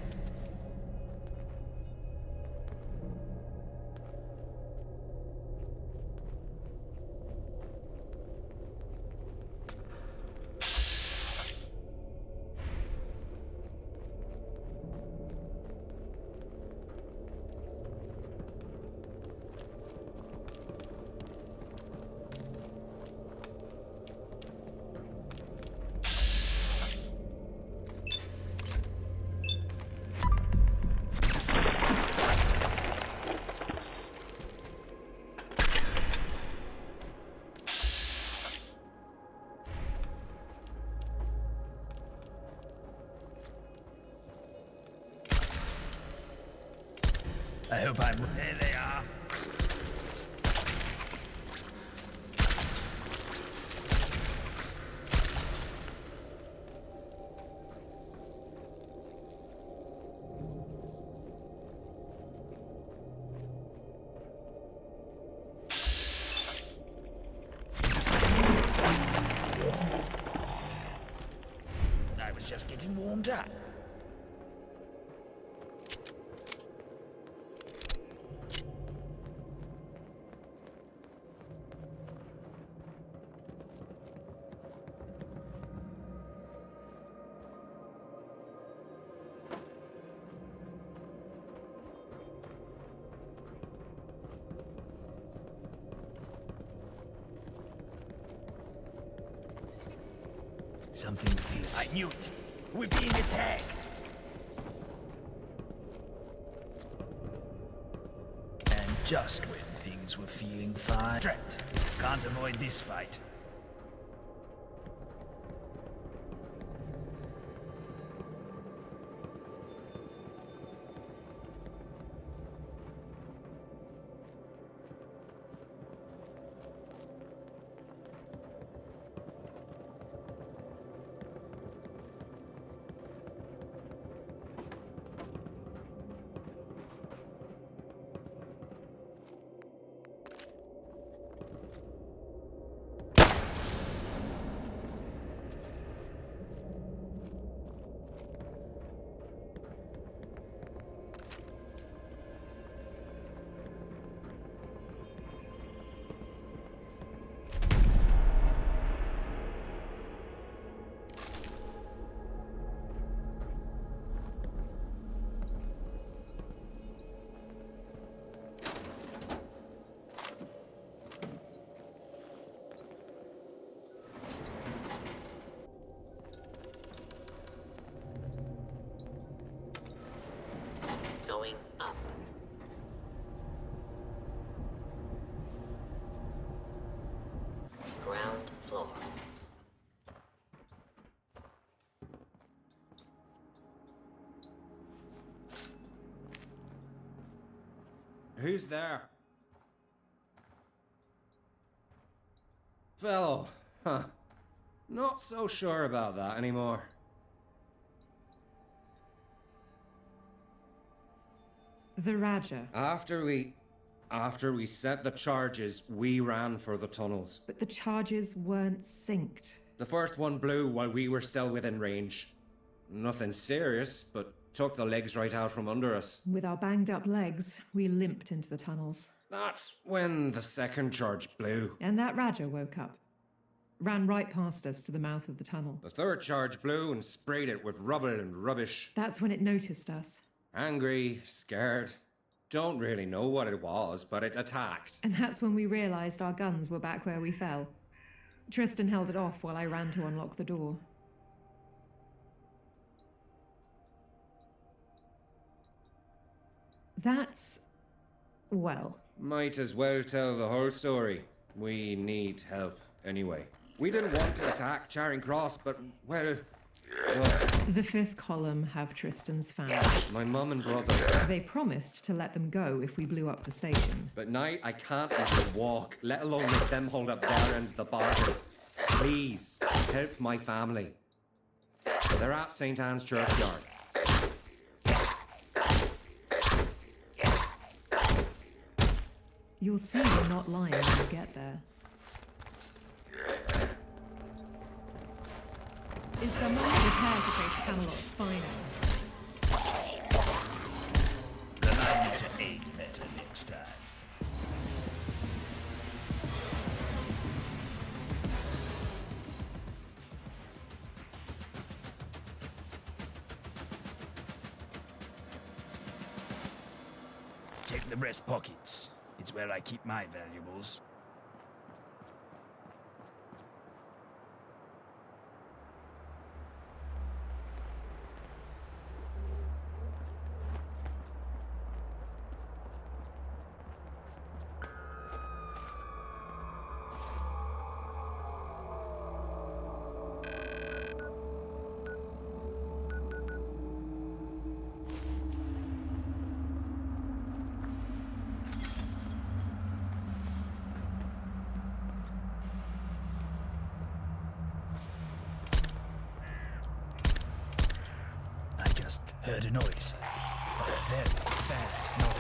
I hope I'm... There they are. I was just getting warmed up. Something feels... I knew it! We're being attacked! And just when things were feeling fine... Drat! Can't avoid this fight. Going up. Ground floor. Who's there? Fellow. Huh. Not so sure about that anymore. The Raja. After we set the charges, we ran for the tunnels. But the charges weren't synced. The first one blew while we were still within range. Nothing serious, but took the legs right out from under us. With our banged up legs, we limped into the tunnels. That's when the second charge blew. And that Raja woke up. Ran right past us to the mouth of the tunnel. The third charge blew and sprayed it with rubble and rubbish. That's when it noticed us. Angry, scared. Don't really know what it was, but it attacked. And that's when we realised our guns were back where we fell. Tristan held it off while I ran to unlock the door. That's... well... Might as well tell the whole story. We need help anyway. We didn't want to attack Charring Cross, but, well... The fifth column have Tristan's family. My mum and brother. They promised to let them go if we blew up the station. But now I can't even walk, let alone make them hold up their end of the bargain. Please, help my family. They're at St. Anne's Churchyard. You'll see we're not lying when you get there. Is someone prepared to face Camelot's finest? Remind me to aim better next time. Check the breast pockets. It's where I keep my valuables. Heard a noise. A very bad noise.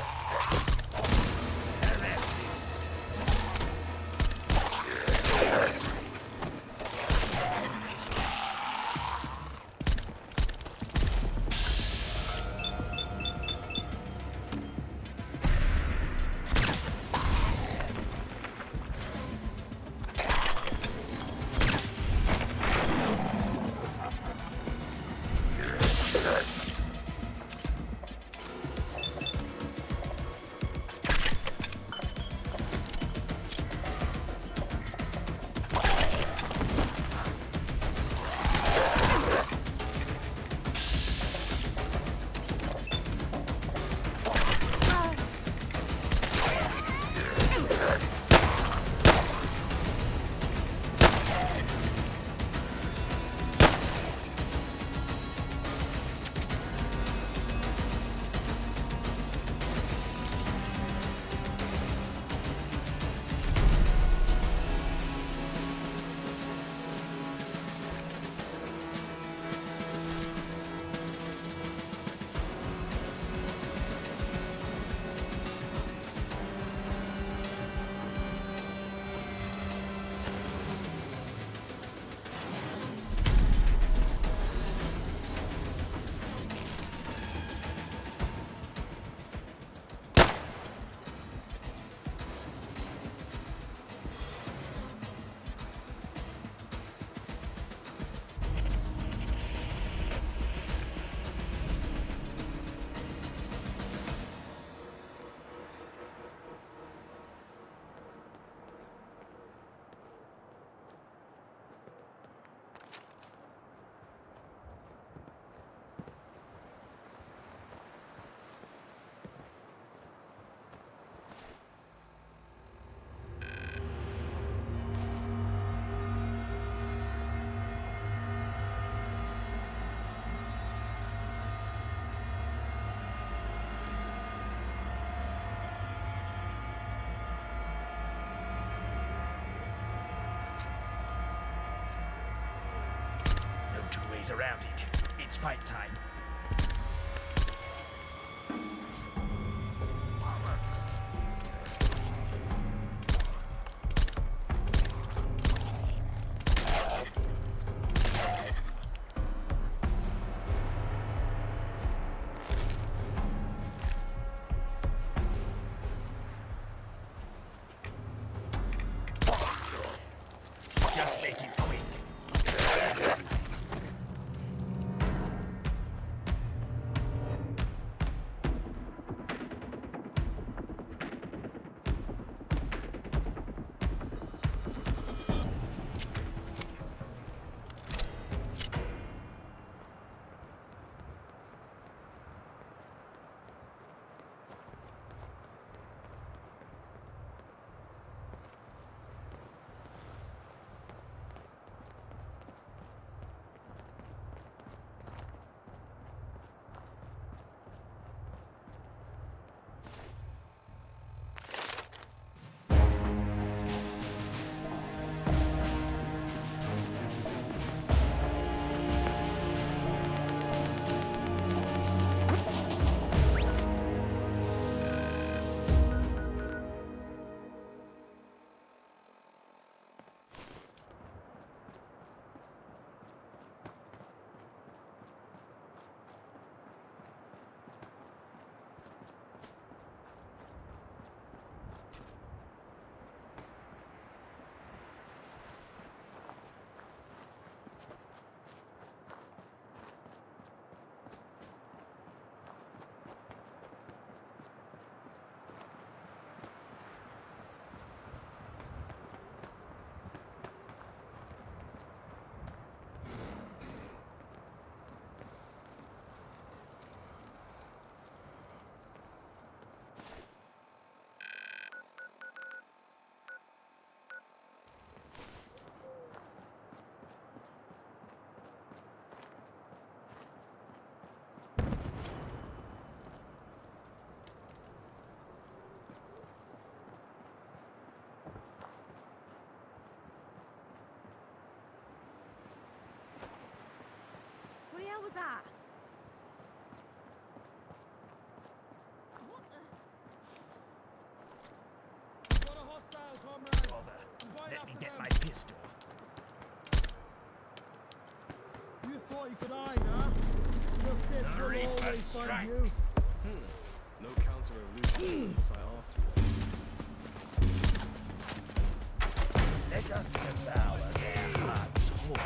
Two ways around it. It's fight time. Just make it quick. was that? Bother. Let me get my pistol. You thought you could hide, huh? The fifth The will Reaper always find you. strikes. No counter-revolution in sight afterward. Let us devour their hearts whole.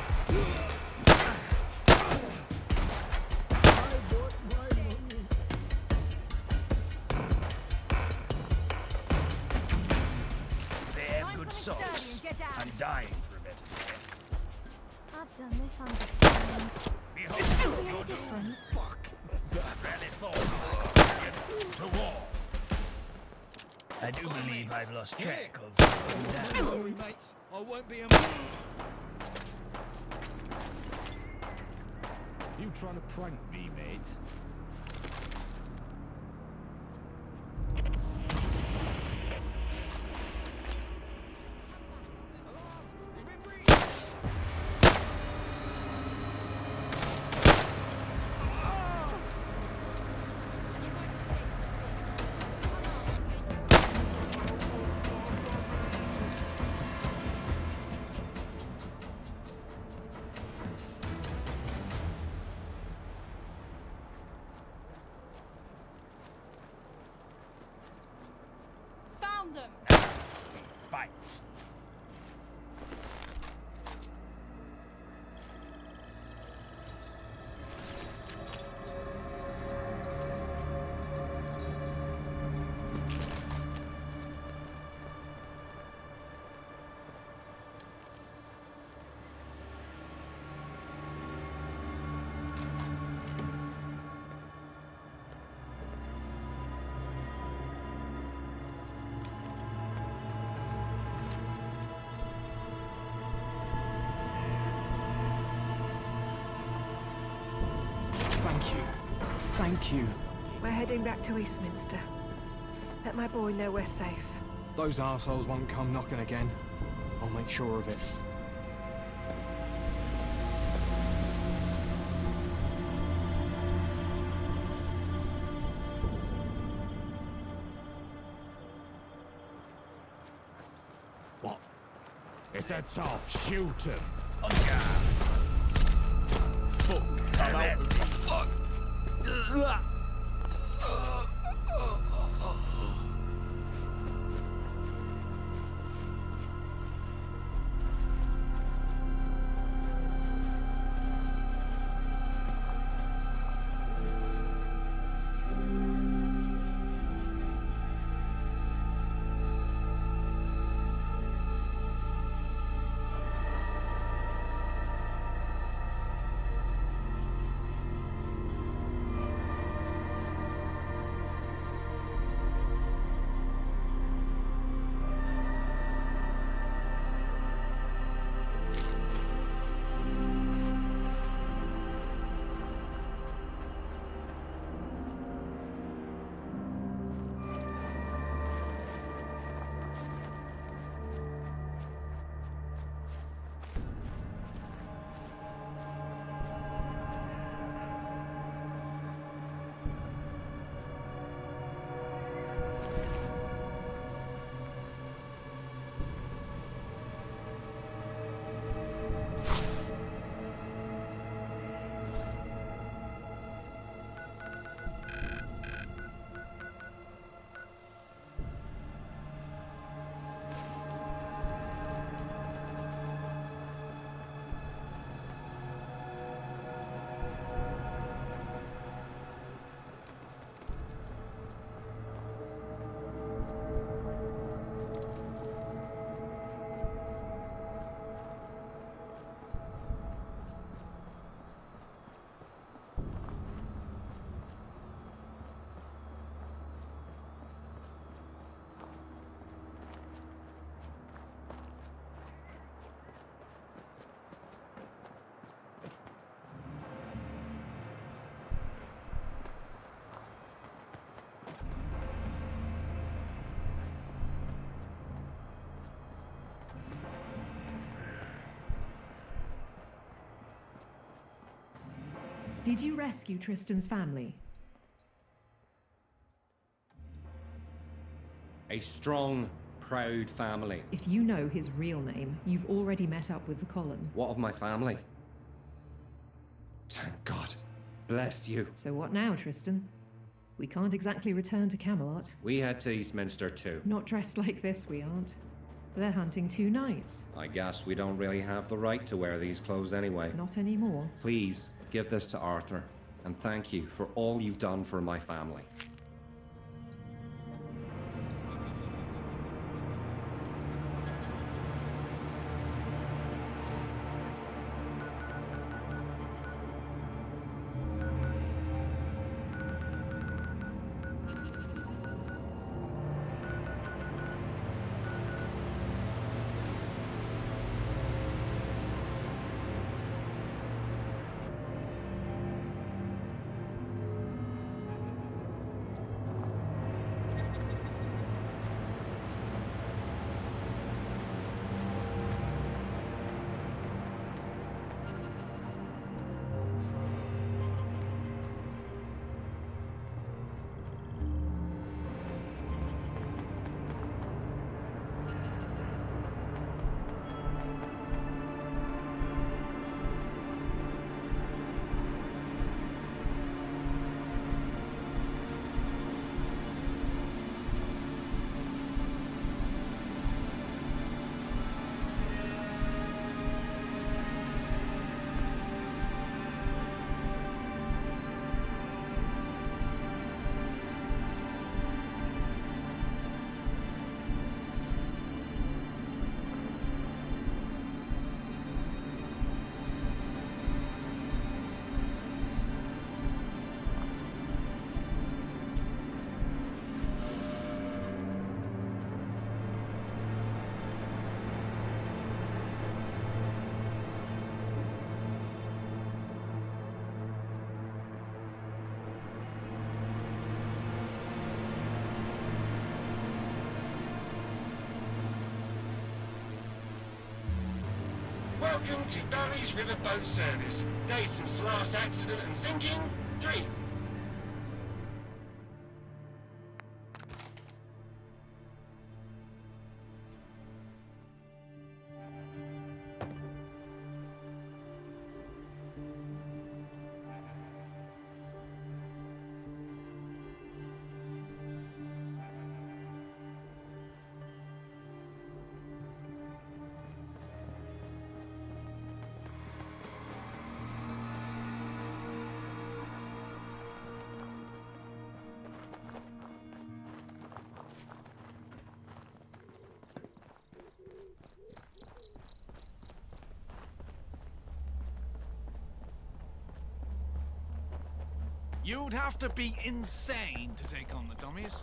They have good souls. I'm dying for a better day. I've done this on different. Behold, Really different. Fuck. Rally forward. To war. I do believe I've lost track of. Sorry, mates. I won't be a man. You trying to prank me, mate? Found them! Fight. Thank you. Thank you. We're heading back to Eastminster. Let my boy know we're safe. Those arseholes won't come knocking again. I'll make sure of it. What? It's a tough. Shoot him. On guard. Fuck. I'm out of Fuck. Did you rescue Tristan's family? A strong, proud family. If you know his real name, you've already met up with the column. What of my family? Thank God. Bless you. So what now, Tristan? We can't exactly return to Camelot. We head to Eastminster too. Not dressed like this, we aren't. They're hunting 2 knights. I guess we don't really have the right to wear these clothes anyway. Not anymore. Please, give this to Arthur, and thank you for all you've done for my family. Welcome to Barry's Riverboat Service. Days since last accident and sinking, 3. You'd have to be insane to take on the dummies.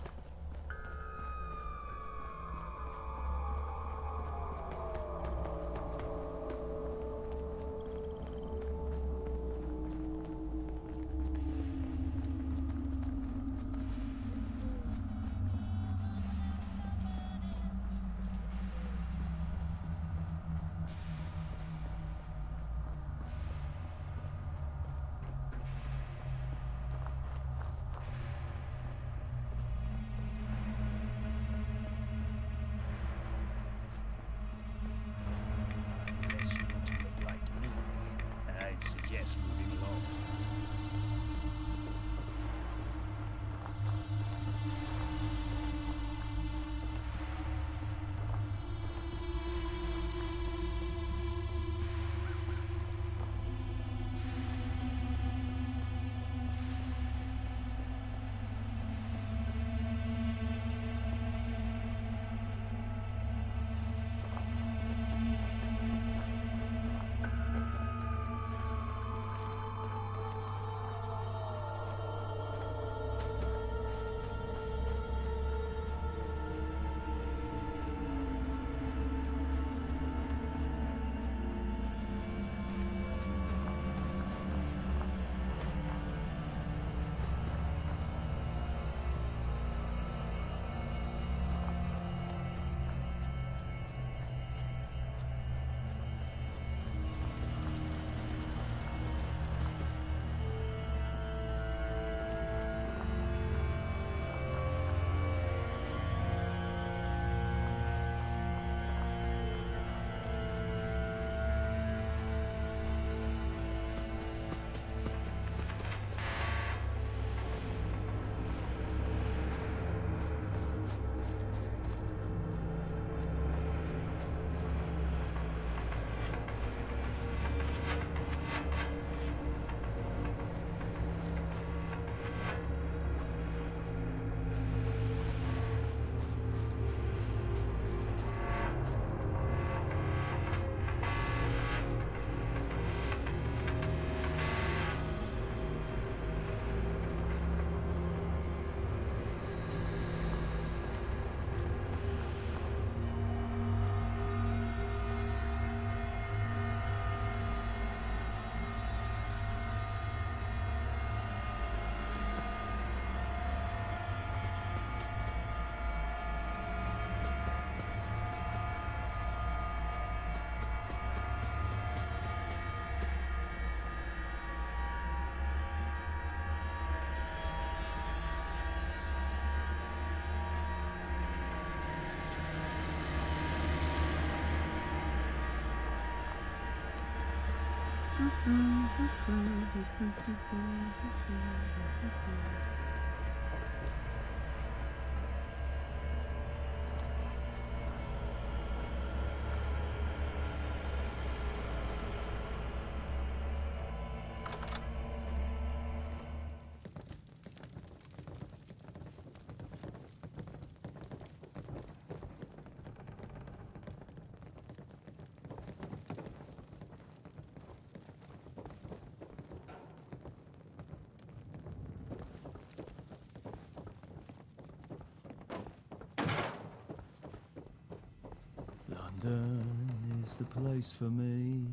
London is the place for me.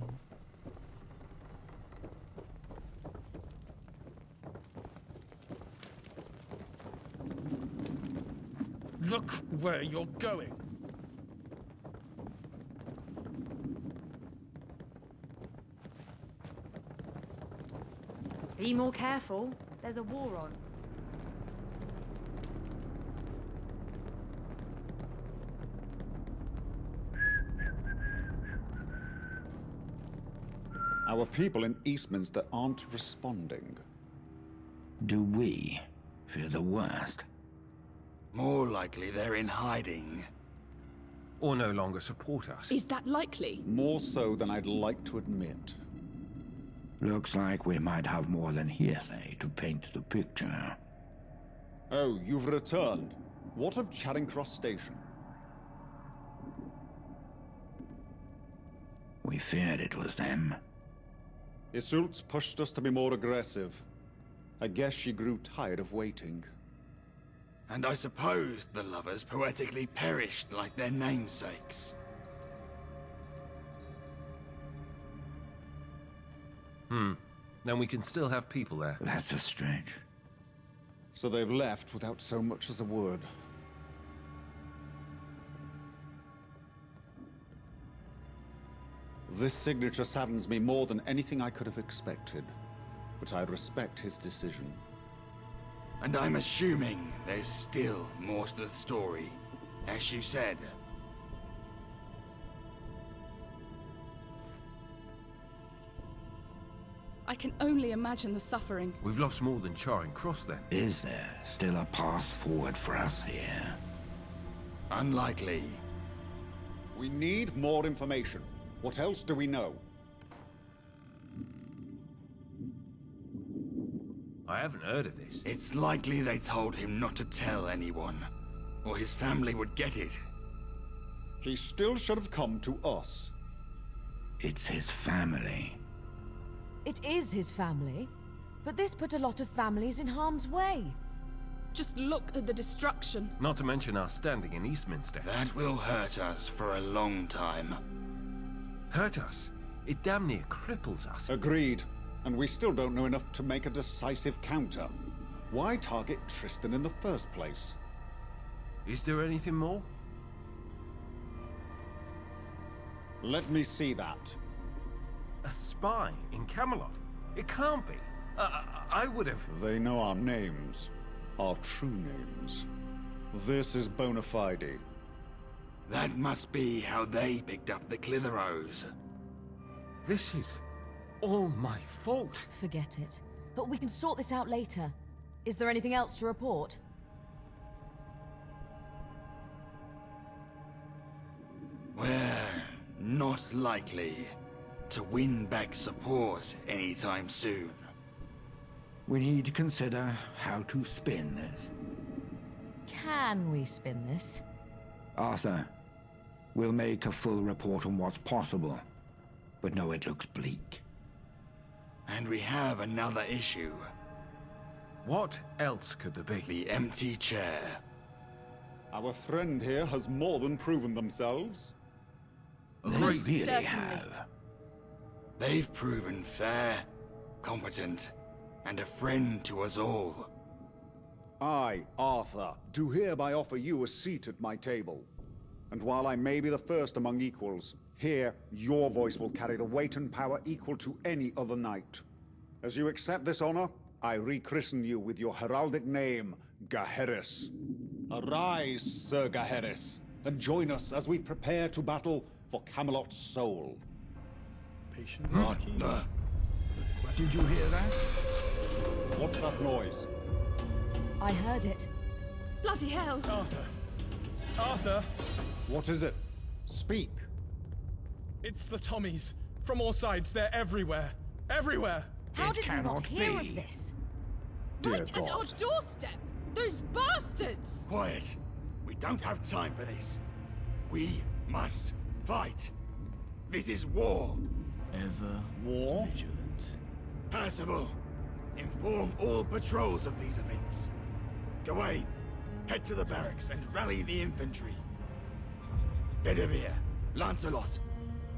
Look where you're going. Be more careful. There's a war on. Our people in Eastminster aren't responding. Do we fear the worst? More likely they're in hiding. Or no longer support us. Is that likely? More so than I'd like to admit. Looks like we might have more than hearsay to paint the picture. Oh, you've returned. What of Charring Cross Station? We feared it was them. Isult's pushed us to be more aggressive. I guess she grew tired of waiting. And I suppose the lovers poetically perished like their namesakes. Then we can still have people there. That's a stretch. So they've left without so much as a word. This signature saddens me more than anything I could have expected. But I respect his decision. And I'm assuming there's still more to the story, as you said. I can only imagine the suffering. We've lost more than Charring Cross then. Is there still a path forward for us here? Unlikely. We need more information. What else do we know? I haven't heard of this. It's likely they told him not to tell anyone, or his family would get it. He still should have come to us. It's his family. It is his family, but this put a lot of families in harm's way. Just look at the destruction. Not to mention our standing in Eastminster. That will hurt us for a long time. Hurt us? It damn near cripples us. Agreed. And we still don't know enough to make a decisive counter. Why target Tristan in the first place? Is there anything more? Let me see that. A spy in Camelot? It can't be. I would have... They know our names. Our true names. This is bona fide. That must be how they picked up the Clitheroes. This is all my fault. Forget it. But we can sort this out later. Is there anything else to report? We're not likely to win back support anytime soon. We need to consider how to spin this. Can we spin this? Arthur, we'll make a full report on what's possible, but no, it looks bleak. And we have another issue. What else could there be? The empty chair. Our friend here has more than proven themselves. They really have. They've proven fair, competent, and a friend to us all. I, Arthur, do hereby offer you a seat at my table. And while I may be the first among equals, here, your voice will carry the weight and power equal to any other knight. As you accept this honor, I rechristen you with your heraldic name, Gaheris. Arise, Sir Gaheris, and join us as we prepare to battle for Camelot's soul. Patient. What the? Did you hear that? What's that noise? I heard it. Bloody hell! Arthur! Arthur! What is it? Speak! It's the Tommies. From all sides, they're everywhere. Everywhere! How did we not hear of this? Dear Right at our God. doorstep! Those bastards! Quiet! We don't have time for this. We must fight. This is war. Ever War? vigilant. Percival, inform all patrols of these events. Gawain, head to the barracks and rally the infantry. Bedivere, Lancelot,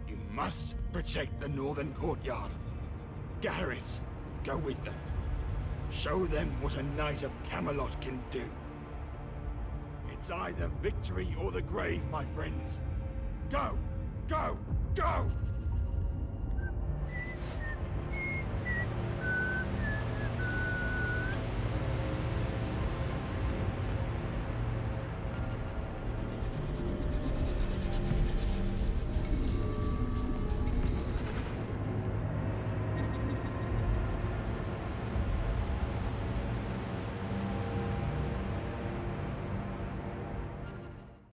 you must protect the northern courtyard. Gaheris, go with them. Show them what a knight of Camelot can do. It's either victory or the grave, my friends. Go! Go! Go!